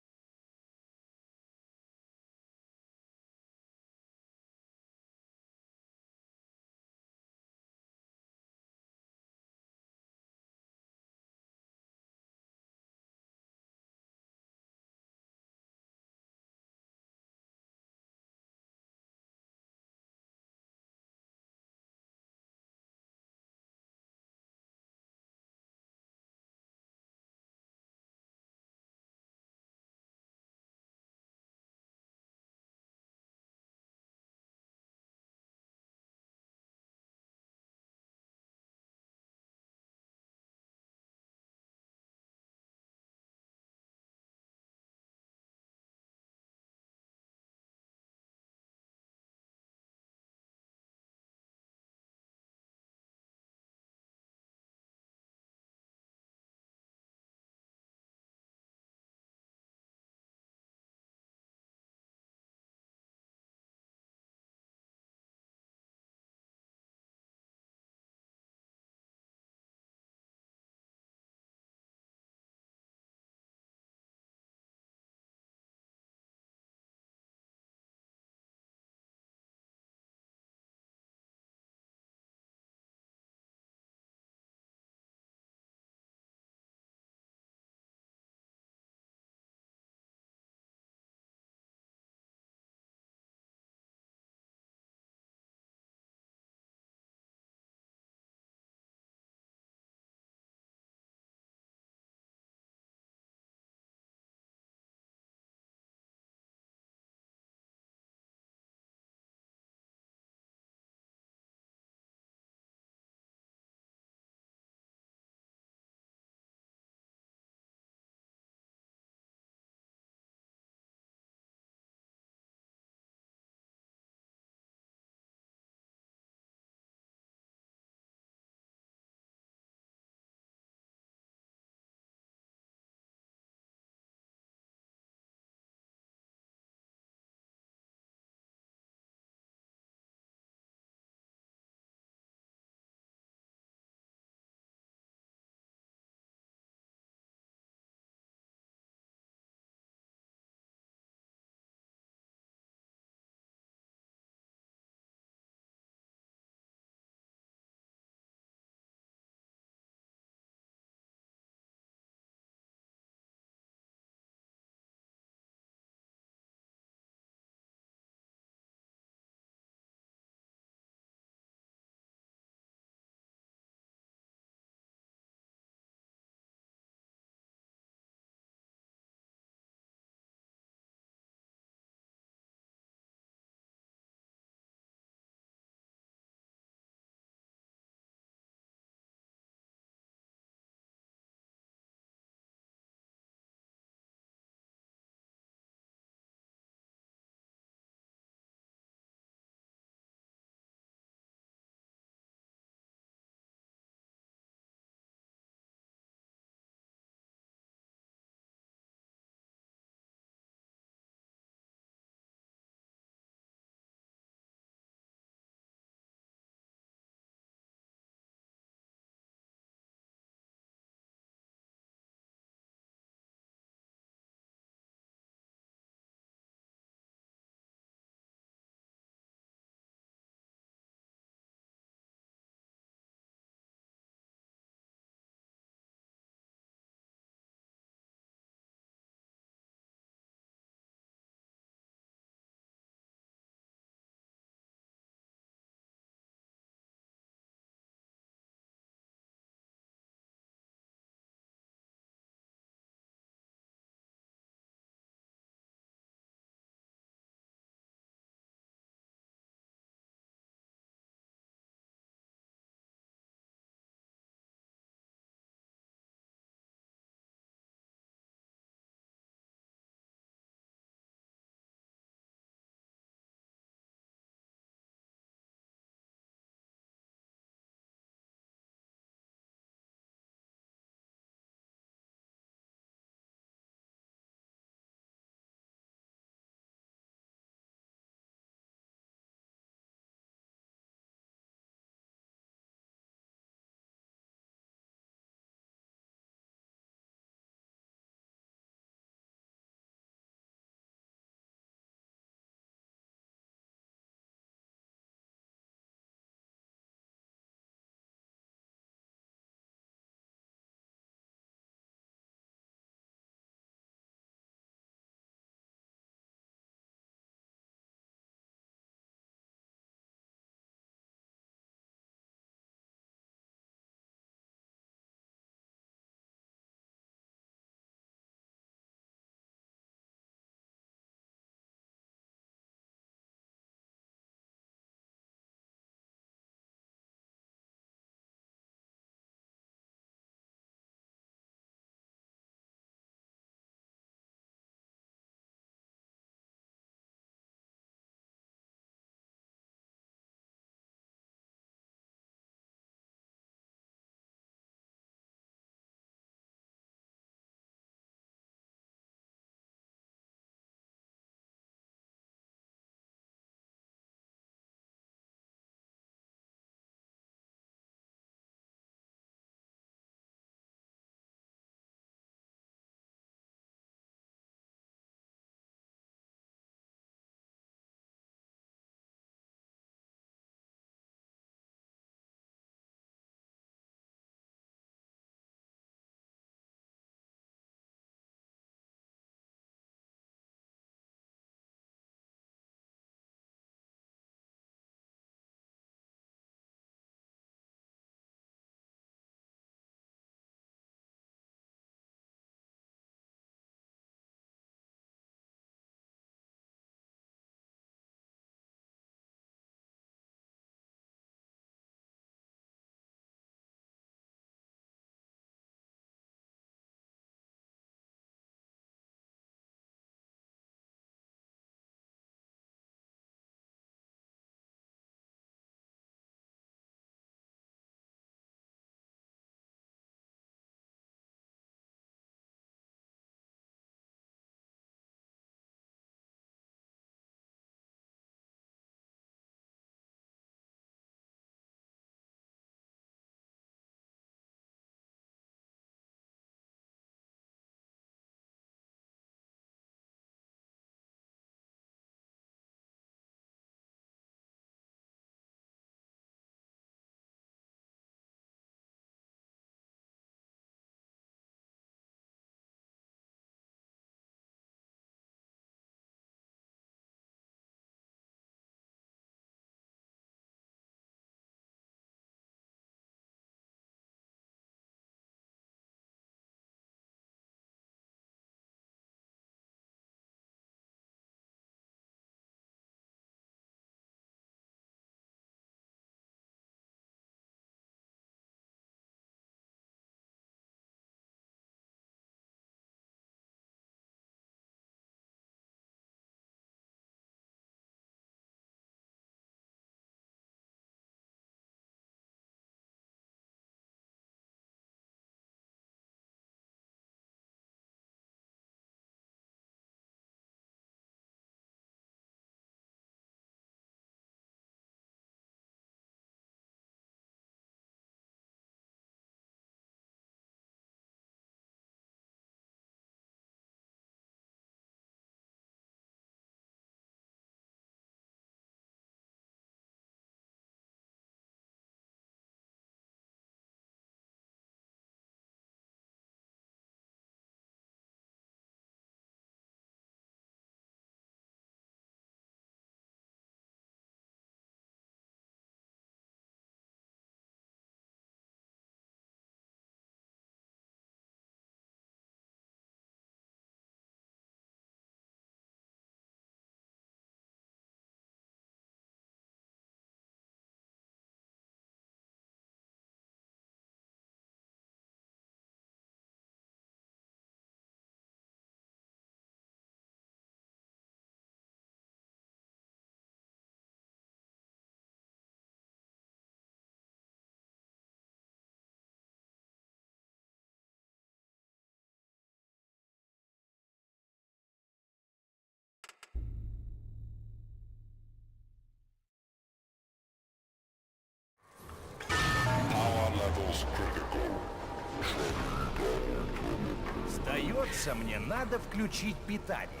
Кажется, мне надо включить питание.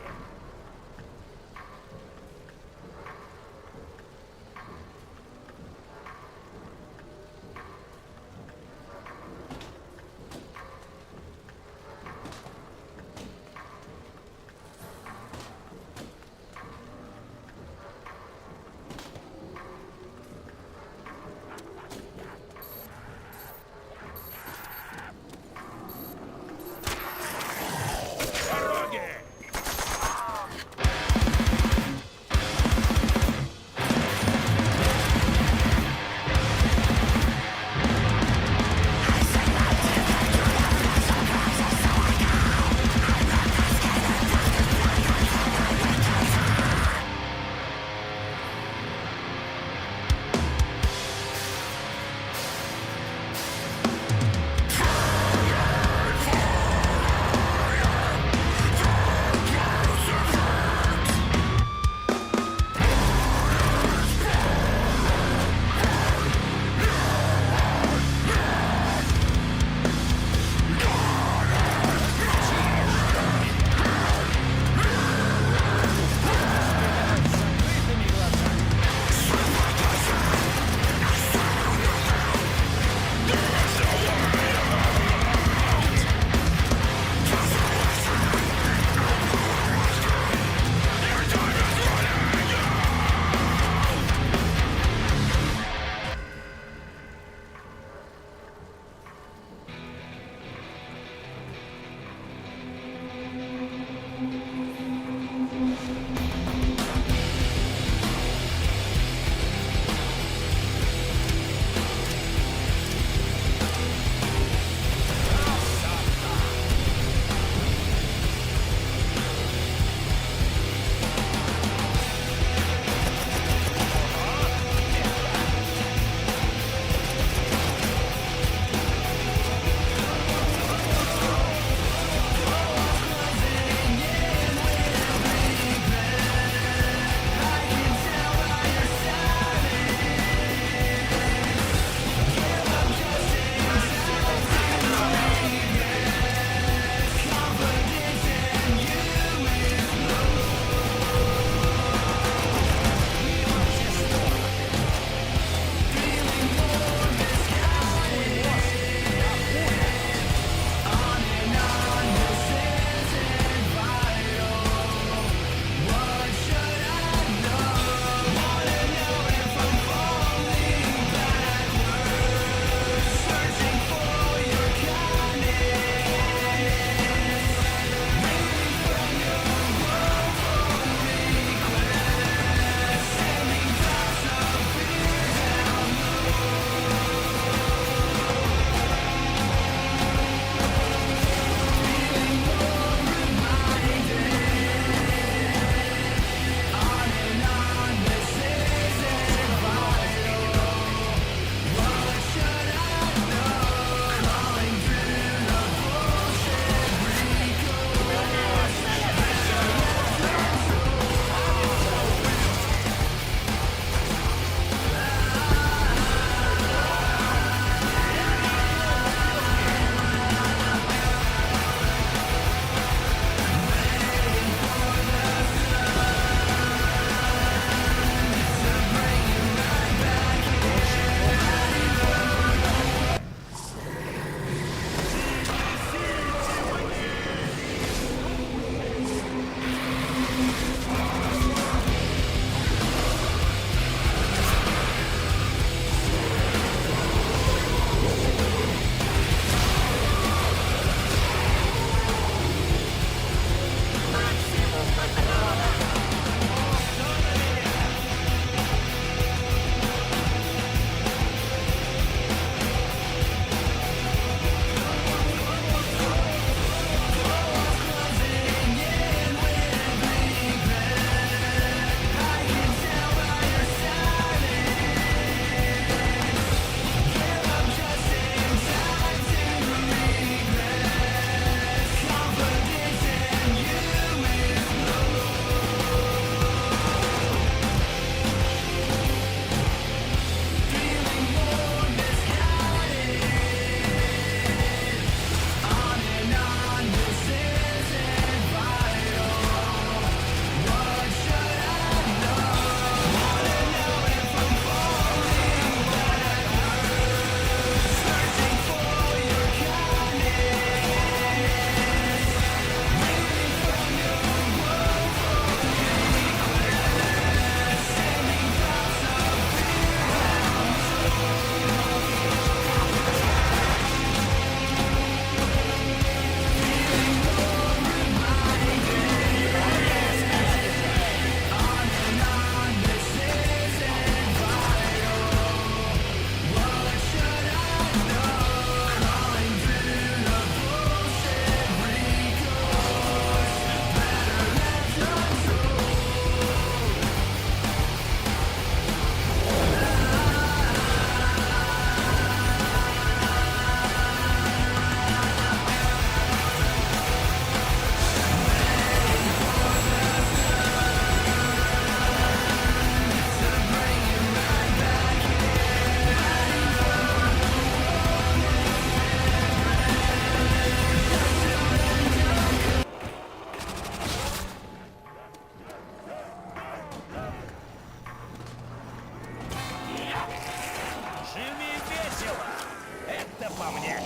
по мне.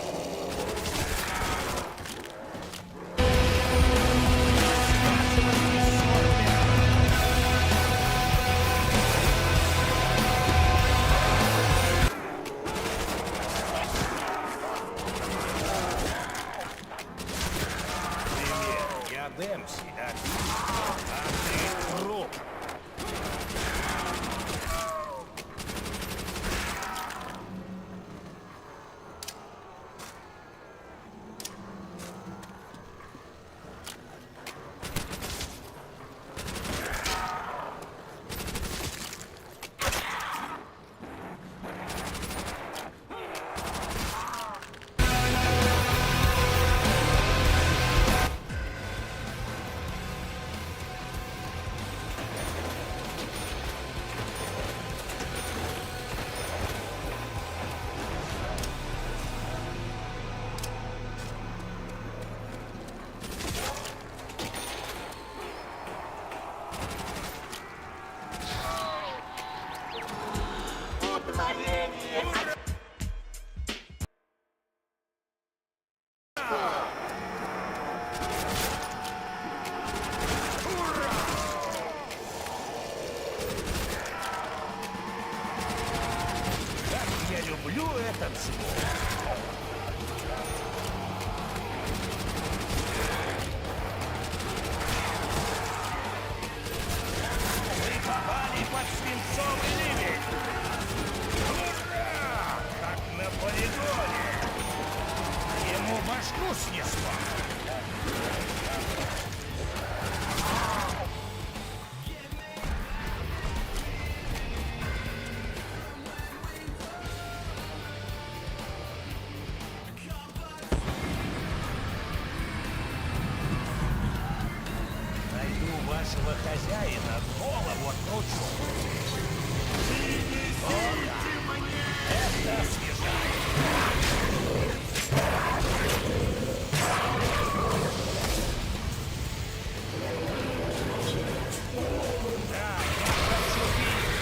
Привет, я Дэмси, а ты труп. Как я люблю этот звук. Мы попали под свинцовый ливень. Ура! Как на полигоне. Ему башку снесло. Найду вашего хозяина, голову откручу. О, да. Это освежает. Да, я хочу пить.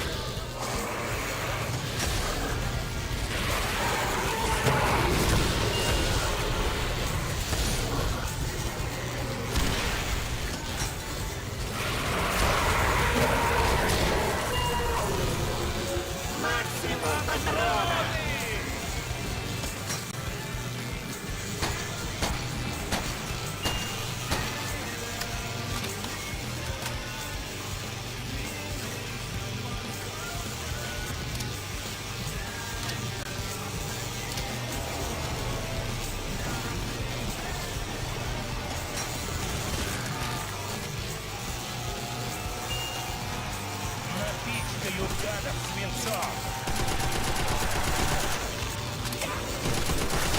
Напичкаю гадов свинцом.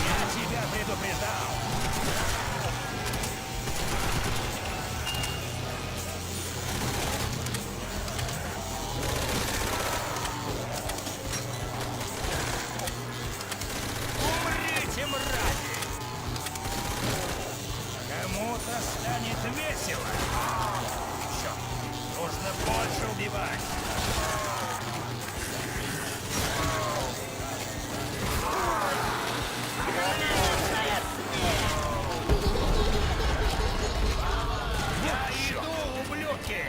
Я тебя предупреждал. Умрите, мрази! Кому-то станет весело. Черт, нужно больше убивать. Я иду, ублюдки!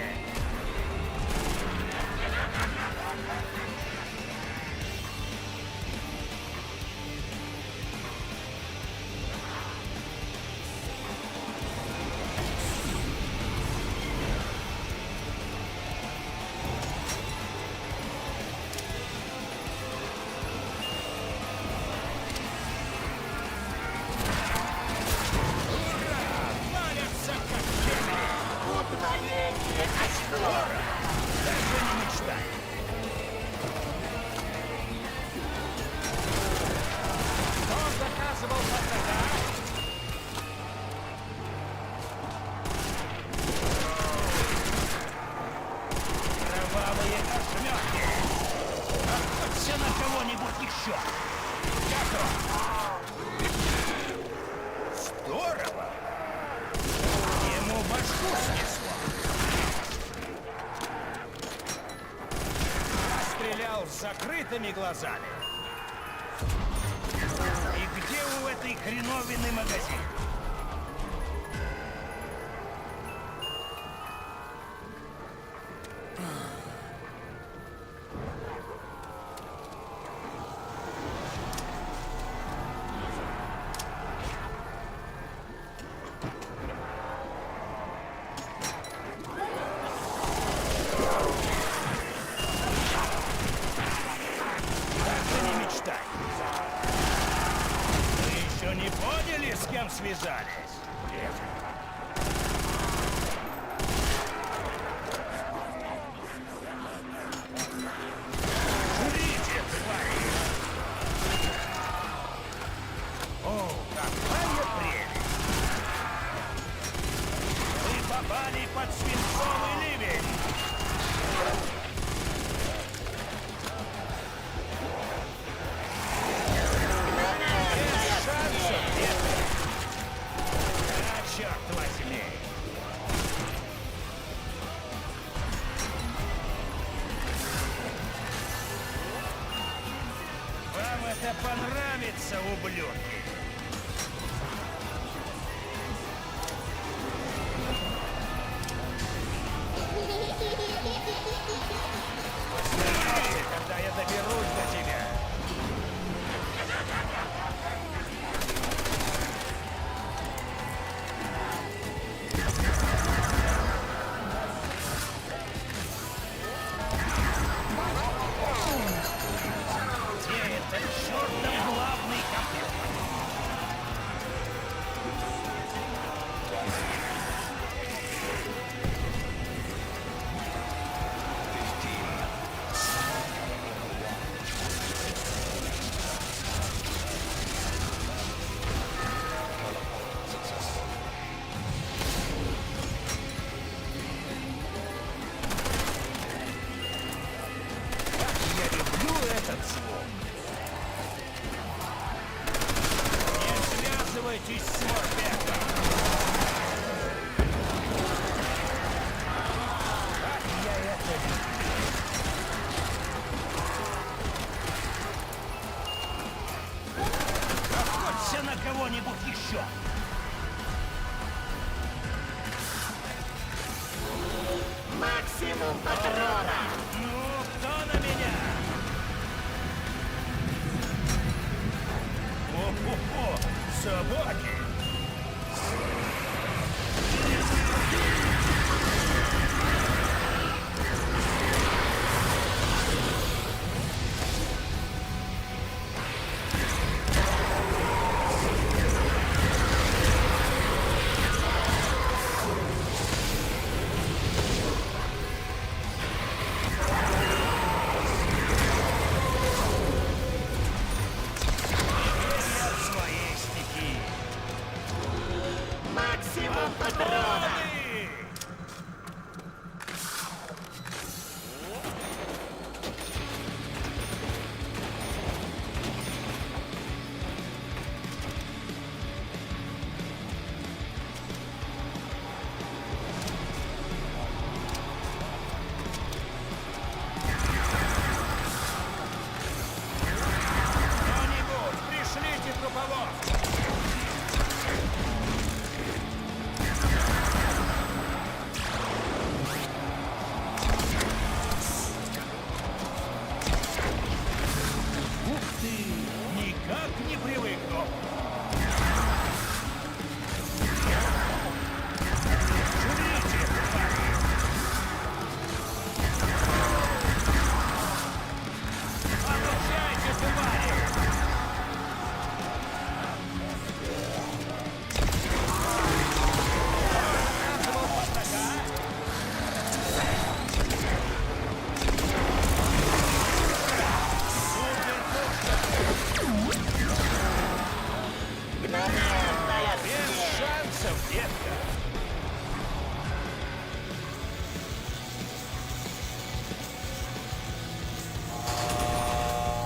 Даже не мечтай. Кто заказывал тогда? Кровавые ошметки. Охоться на кого-нибудь еще. Готов. Здорово. Ему башку снесло. Я стрелял с закрытыми глазами. И где в этой хреновиный магазин. Не поняли, с кем связались? Жрите, твари! О, какая прелесть! Вы попали под свинцовый ливень! Черт возьми! Вам это понравится, ублюдки! Смотри, когда я доберусь до тебя! Связывайтесь с Морпехом! Как я это люблю! Охоться на кого-нибудь еще! Максимум патрона! Ну, кто на меня? О-хо-хо! Собаки! Максимум патрона! Кто-нибудь, пришлите труповоз! Ух ты! Никак не привыкну! Жрите, твари! Получайте, твари! Разного пастака? Мгновенная Без смерть! шансов, детка!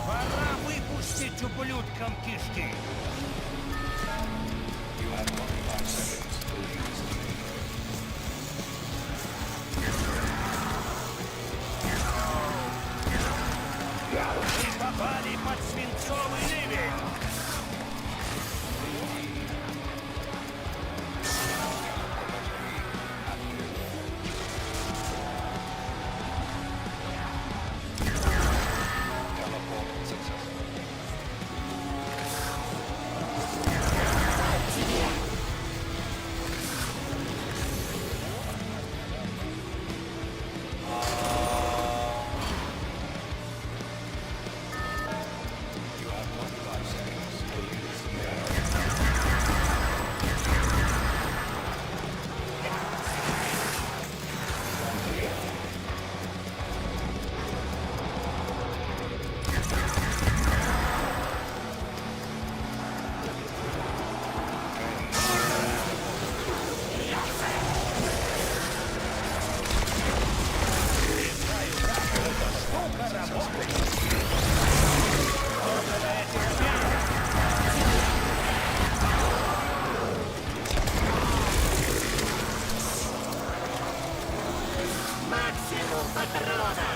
Пора выпустить ублюдкам кишки! Вы попали под свинцовый ливень! Maximum Patrona.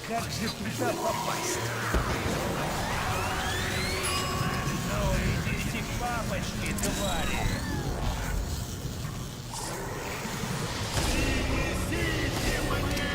Как же туда попасть? Ну, идите к папочке, твари! Принесите мне!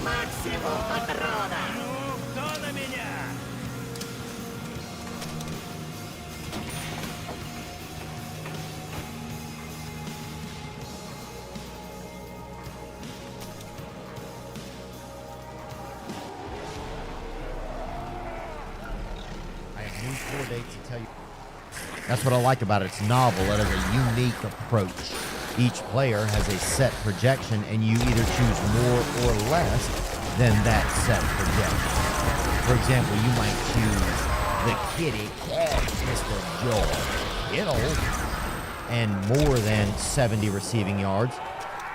Максимум Патрона. Ну, кто на меня? I have new tour dates to tell you. That's what I like about it. It's novel. It has a unique approach. Each player has a set projection, and you either choose more or less than that set projection. For example, you might choose the kitty cat, Mr. Joel Kittle, and more than 70 receiving yards.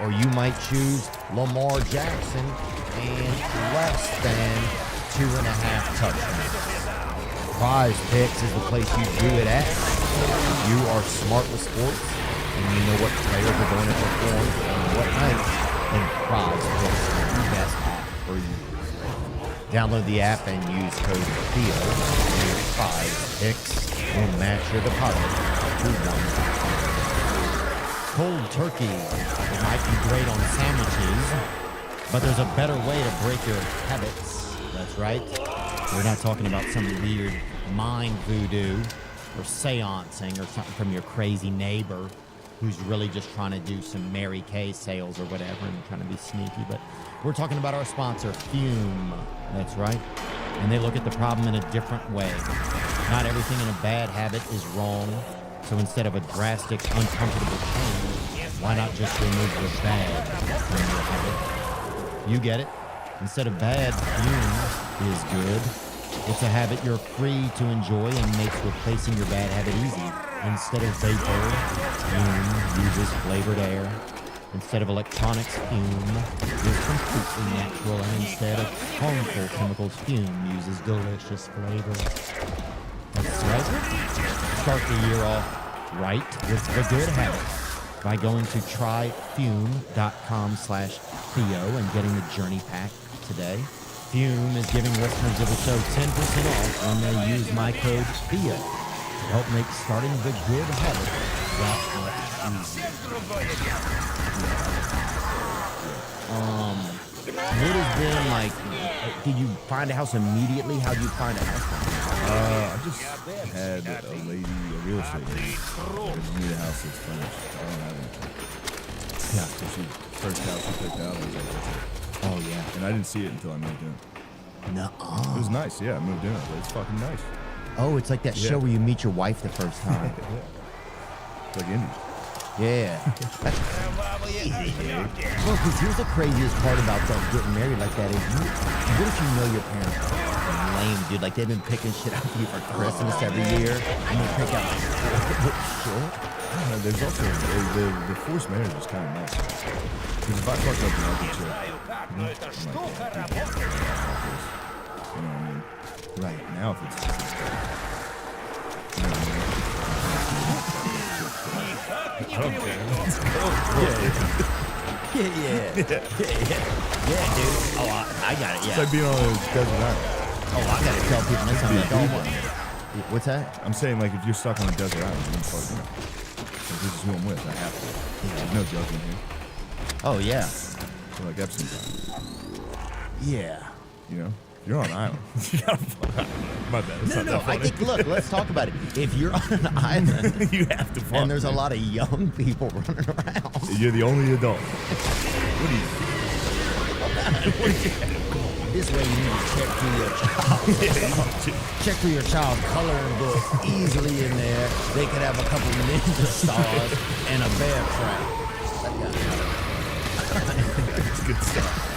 Or you might choose Lamar Jackson and less than 2.5 touchdowns. Prize Picks is the place you do it at. You are smart with sports, and you know what players are going to perform on what nights, then Prize Picks is the best app for you. Download the app and use code THEO, and your Prize Picks will match your deposit to $1. Cold turkey, it might be great on sandwiches, but there's a better way to break your habits. That's right. We're not talking about some weird mind voodoo or seancing or something from your crazy neighbor who's really just trying to do some Mary Kay sales or whatever and trying to be sneaky. But we're talking about our sponsor, Fume. That's right. And they look at the problem in a different way. Not everything in a bad habit is wrong. So instead of a drastic, uncomfortable change, why not just remove the bad from your habit? You get it. Instead of bad, Fume is good. It's a habit you're free to enjoy and makes replacing your bad habit easy. Instead of vapor, Fume uses flavored air. Instead of electronics, Fume is completely natural. And instead of harmful chemicals, Fume uses delicious flavors. That's right. Start the year off right with the good habit by going to tryfume.com/Theo and getting the journey pack today. Fume is giving listeners of the show 10% off when they use my code Theo to help make starting the good habit that much easier. What has been like? Did you find a house immediately? How did you find a house? I just had a lady, a real estate lady. I just need a house that's furnished. I don't have anything. Yeah. So first house she picked out, I was like, that's it. Oh yeah. And I didn't see it until I moved in. No. It was nice. Yeah, I moved in. I was like, it's fucking nice. Oh, it's like that show where you meet your wife the first time. It's like Indian. Yeah. That's crazy, dude. Well, because here's the craziest part about getting married like that is, what if you know your parents are lame, dude? Like, they've been picking shit out for you for Christmas every year, and they pick out shit. There's also, the forced marriage is kind of nice. Because if I fuck like an ugly chick, I'm like, yeah, you know what I mean? Right. Now if it's just like, you know what I mean? I don't care. Yeah, dude. Oh, I got it, It's yeah. like being on a desert island. Oh, I got to tell people next time I go. What's that? I'm saying, like, if you're stuck on a desert island, you can fuck, you know. Like, this is who I'm with. I have to. There's no joking here. Oh, yeah. So, like, Epstein time. Yeah. You know? If you're on an island, you gotta fuck. My bad. It's not that I funny. think, look, let's talk about it. If you're on an island, you have to fuck. and there's a man. lot of young people running around. You're the only adult. What do you This way you need to check through your child. Check through your child coloring book easily in there. They could have a couple ninja stars and a bear trap. It's good stuff.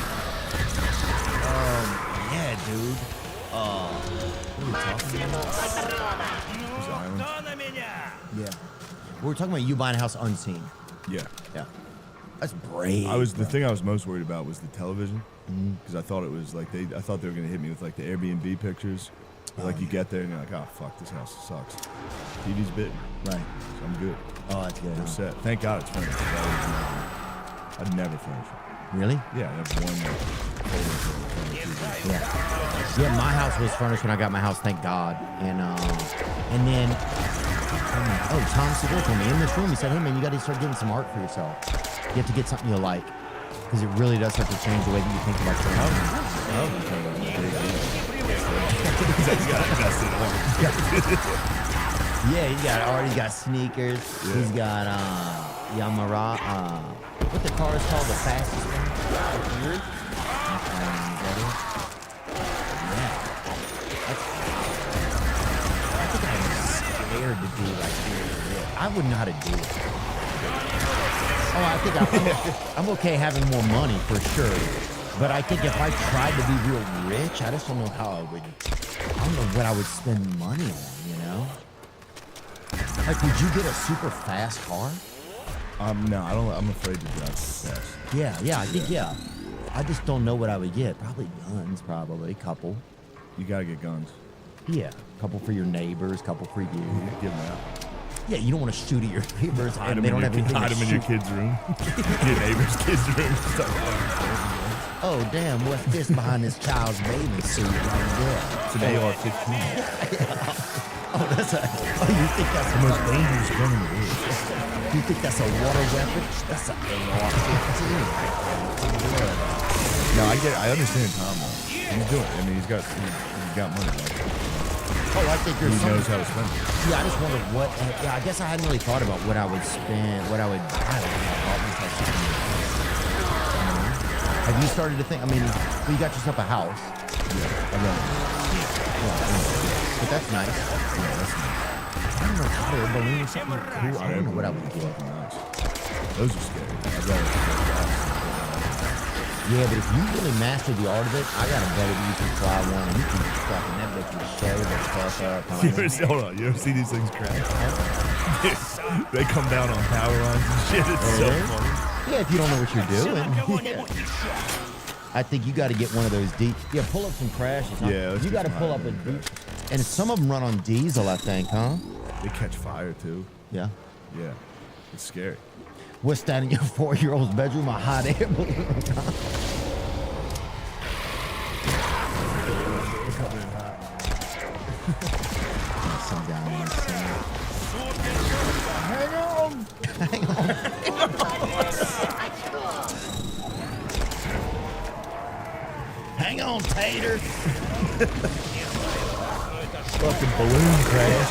Yeah, dude. What are we talking about? There's islands. Yeah. We're talking about you buying a house unseen. Yeah. Yeah. That's brave. The thing I was most worried about was the television. Because I thought it was like I thought they were gonna hit me with like the Airbnb pictures. Like you get there and you're like, oh fuck, this house sucks. TV's bitten. Right. So I'm good. Oh, that's good. I'm set. Thank God it's furnished. I'd never furnish it. Really? Yeah, I have one Yeah. Yeah, my house was furnished when I got my house, thank God. And then Tom Segura told me in this room, he said, hey man, you gotta start getting some art for yourself. You have to get something you like. Because it really does start to change the way that you think about your life. Yeah, he's got art, he's got sneakers, he's got Yamara, what the car is called, the fastest one? Is that it? Yeah. I think I'm scared to do like this. I wouldn't know how to do it. Oh, I think I'm okay having more money for sure. But I think if I tried to be real rich, I just don't know how I don't know what I would spend money on, you know? Like, would you get a super fast car? No, I don't. I'm afraid to drive too fast. Yeah, I think, yeah. I just don't know what I would get. Probably guns, probably. Couple. You gotta get guns. Yeah. Couple for your neighbors, couple for you. Give them out. Yeah, you don't want to shoot at your neighbors Hide and them they in don't have anything hide to them in your shoot. kid's room. Your neighbor's kid's room. Start fucking Oh, damn, what's this behind this child's bathing suit right there? It's an AR-15. Oh, that's a... Oh, you think that's The most dangerous gun in the world. You think that's a water weapon? That's an AR-15. No, I understand Tom though. He's doing it. I mean, he's got money. Like, Oh, I think he there's knows something. how to spend it. Yeah, I just wonder what... Yeah, I guess I hadn't really thought about what I would spend, what I would... I don't know. Have you started to think... I mean, well, you got yourself a house. Yeah, I know. But that's nice. Yeah, that's nice. I don't know, hot air balloon or something cool. I don't know what I would get. Fucking nice. Those are scary. I'd rather Yeah, but if you really master the art of it, I got a bet that you can fly one and you can fucking that bitch will show the fuck up. You ever see, hold on, you ever see these things crash? They come down on power lines and shit. It's so funny. Yeah, if you don't know what you're doing. Yeah. I think you got to get one of those deep. Yeah, pull up some crashes. Huh? Yeah, let's you get got to some pull up a deep. And some of them run on diesel, I think, huh? They catch fire too. Yeah. Yeah, it's scary. What's that in your 4-year-old's bedroom? A hot air balloon. Some guy in there. Hang on. Hang on, Tater. Fucking balloon crash.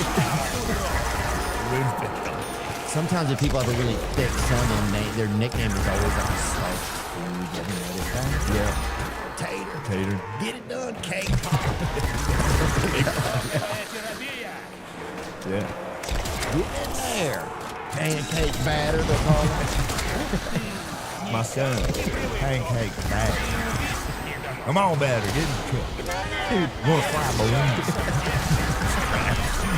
Sometimes if people have a really thick son, their nickname is always like a slice food. You ever notice that? Yeah. Tater. Tater. Get it done, cake pop. Yeah. Get in there. Pancake batter, they call it. My son. Pancake batter. Come on, batter. Get in the truck. Dude, wanna fly balloons?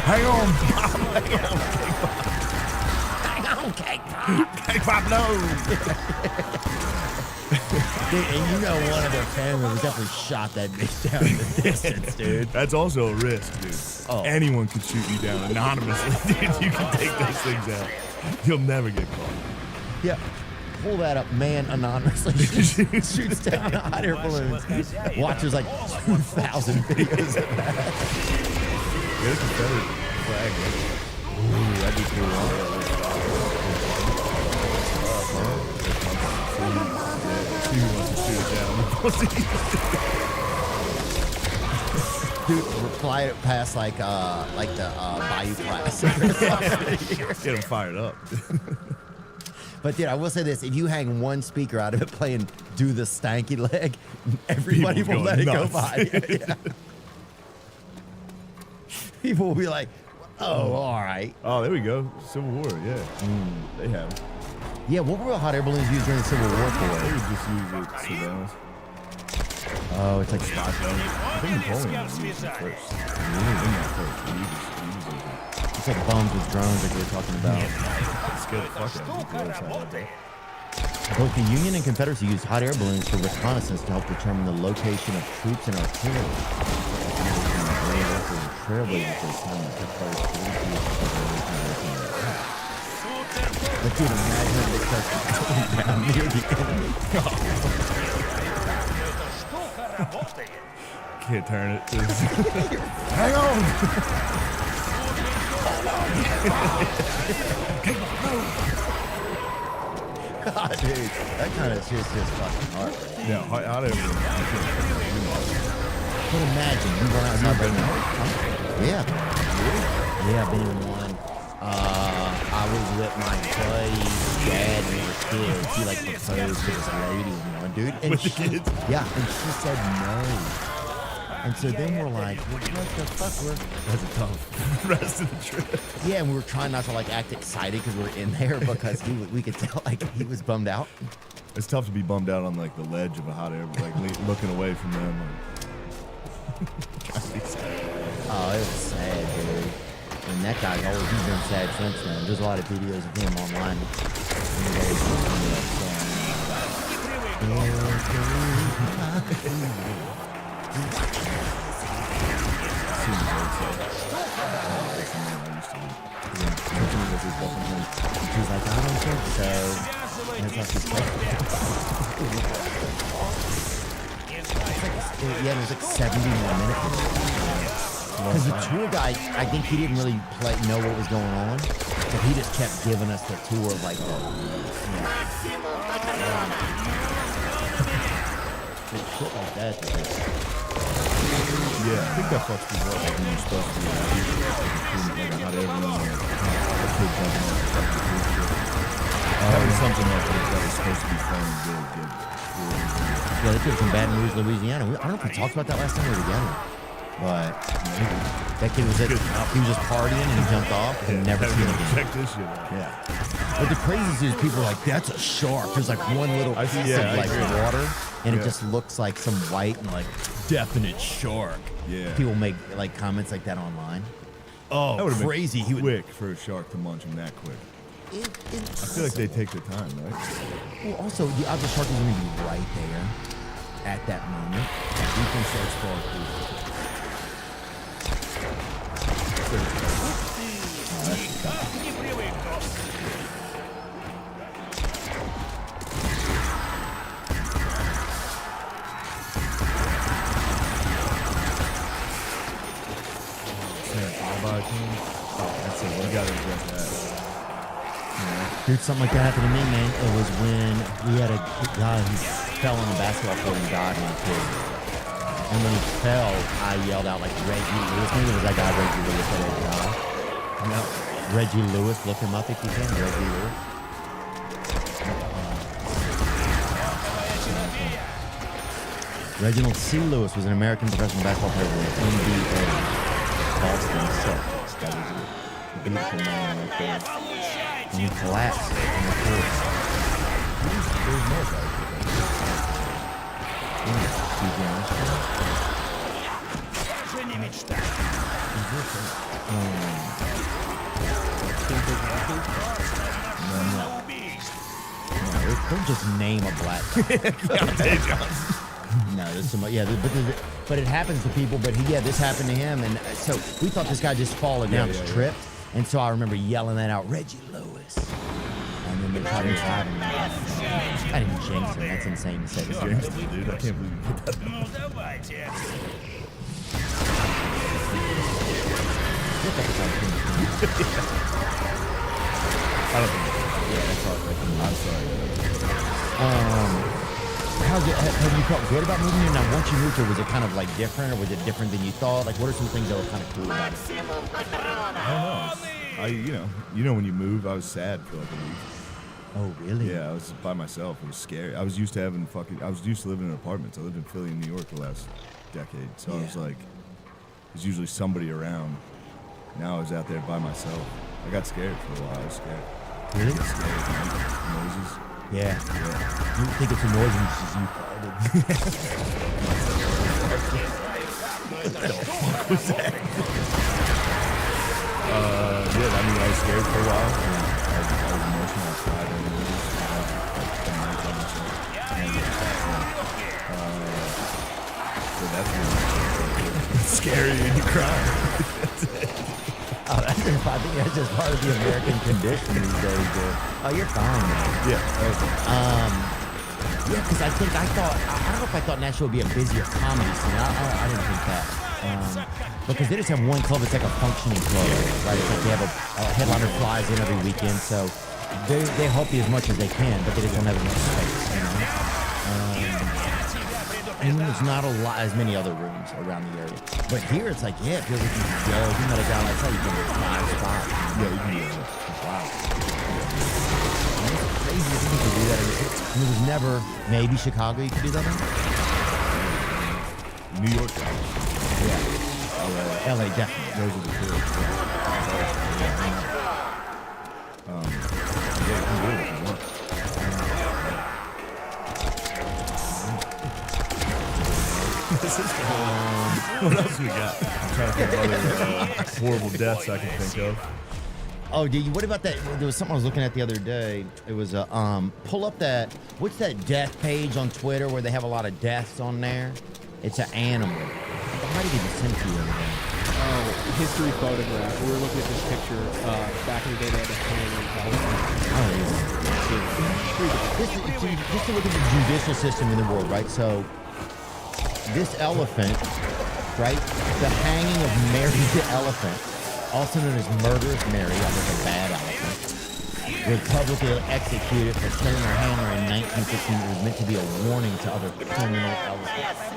Hang on. Hang on, cake pop. Cake pop, no. Dude, and you know one of their family was definitely shot that bitch down in the distance, dude. That's also a risk, dude. Oh. Anyone can shoot you down anonymously, dude. You can take those things out. You'll never get caught. Yeah. Pull that up, man anonymously shoots down hot air balloons. Watches like 2,000 videos of that. Get a Confederate flag. Ooh, that'd be cool. See who wants to shoot it down. Dude, reply it past like the Bayou Classic. Get them fired up. But dude, I will say this: if you hang one speaker out of it playing "Do the Stanky Leg," everybody People will go let it go nuts. by. Yeah. People will be like, "Oh, all right." Oh, there we go. Civil War, yeah. They have it. Yeah, what were hot air balloons used during the Civil War They for? would just use it surveillance. Oh, it's like spot zones. I think Napoleon used it first. It's like bombs with drones like we were talking about. Scared the fuck out of the other side of that. Both the Union and Confederacy used hot air balloons for reconnaissance to help determine the location of troops and artillery. Trailblazers this time that took part in 3 But dude, imagine if it starts going down near the enemy. Can't turn it. Hang on! God, dude, that kind of shit's just fucking hard. Yeah, hot air balloon. But imagine you run outside right now. Yeah. Yeah, I've been in one. I was with my buddy's dad when we were kids. He like proposed to this lady, dude. And With the she, kids? yeah, and she said no. And so then we're like, well, what the fuck? That's a tough rest of the trip. Yeah, and we were trying not to like act excited because we were in there because we could tell like he was bummed out. It's tough to be bummed out on like the ledge of a hot air, like looking away from them. Oh, it was sad, dude. And that guy's always he's been sad since then. There's a lot of videos of him online. He's like, I don't think so. That's not his yeah, it was like 70 more minutes. Because the tour guide, I think he didn't really know what was going on, so he just kept giving us the tour of like the. Shit like that. Yeah, I think that fucks people up when you're supposed to be like a hot air balloon or a kid jumping off the fucking cruise ship. Having something like that is supposed to be fun and really good. Yeah, they took some Baton Rouge, Louisiana. I don't know if we talked about that last time we were together, but that kid was he was just partying and he jumped off and never seen it again. Check this shit out. Yeah. But the craziest is people are like, that's a shark. There's like one little piece of like water, and it just looks like some white and like definite shark. Yeah. People make like comments like that online. That Oh, would've been crazy! He would. quick for a shark to munch him that quick. I feel like they take their time, right? Well, also the other shark is going to be right there at that moment. You can search for it. Oh, that's it. We got to address Dude, something like that happened to me, man. It was when we had a guy who fell on a basketball court and died when he kid. And when he fell, I yelled out like Reggie Lewis. Maybe it was that guy Reggie Lewis that had died. No, Reggie Lewis. Look him up if you can. Reggie Lewis. Reginald C. Lewis was an American professional basketball player in the NBA. Boston Celtics. That was a beautiful man right there. And he collapsed on the court. There's more guys. Steve Armstrong. No, don't just name a black guy. No, there's some, yeah, but it happens to people. But this happened to him, and so we thought this guy just fallen down, just tripped, and so I remember yelling that out, Reggie Lewis, and then they tried to grab him. I didn't jinx him. That's insane to say. Dude, I can't believe you put that up. I don't think. Yeah, that's all. I'm sorry. Have you felt good about moving here? Now, once you moved here, was it kind of like different, or was it different than you thought? Like, what are some things that were kind of cool about it? I don't know. You know, when you move, I was sad for like a week. Oh, really? Yeah, I was by myself. It was scary. I was used to living in apartments. I lived in Philly and New York the last decade. So I was like, there's usually somebody around. Now I was out there by myself. I got scared for a while. I was scared. Really? I got scared. Noises. Yeah. You think it's a noise and it's just you farted. I mean, I was scared for a while. I was emotional. I cried on the news. So that's really scary and you cry. Oh, I think that's just part of the American condition these days, dude. Oh, you're fine, man. Yeah. Yeah, because I don't know if I thought Nashville would be a busier comedy scene. I didn't think that. Because they just have one club that's like a functioning club, right? It's like they have a headliner flies in every weekend, so they help you as much as they can, but they just don't have as much space, you know? And there's not as many other rooms around the area. But here it's like, it feels like you can go. If you met a guy like that, you can get 5 spots. Yeah, you can do that. Wow. It's crazy to think you could do that. And it was never, maybe Chicago you could do that in? New York. Yeah. LA, definitely. Those are the two. Yeah, you can do it if you want. What else we got? I'm trying to think of other horrible deaths I can think of. Oh, what about that? There was something I was looking at the other day. It was pull up that, what's that death page on Twitter where they have a lot of deaths on there? It's an animal. How did he send to you over there? Oh, history photograph. We were looking at this picture back in the day. They had a hang in California. Just to look at the judicial system in the world, right? So this elephant, right? The hanging of Mary the elephant, also known as Murderous Mary, I think a bad elephant, was publicly executed for killing her handler in 1916. It was meant to be a warning to other criminal elephants.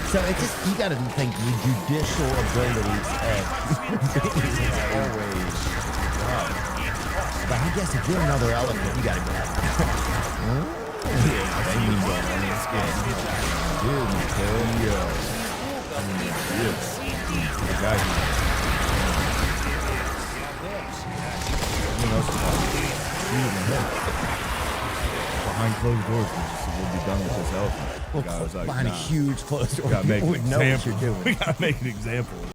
So it's just, you gotta think the judicial abilities of always. But I guess if you're another elephant, you gotta go out. Behind closed doors, we'll be done with this elephant. Well, I was like, behind a huge closed door, we gotta make people would know what you're doing. We gotta make an example.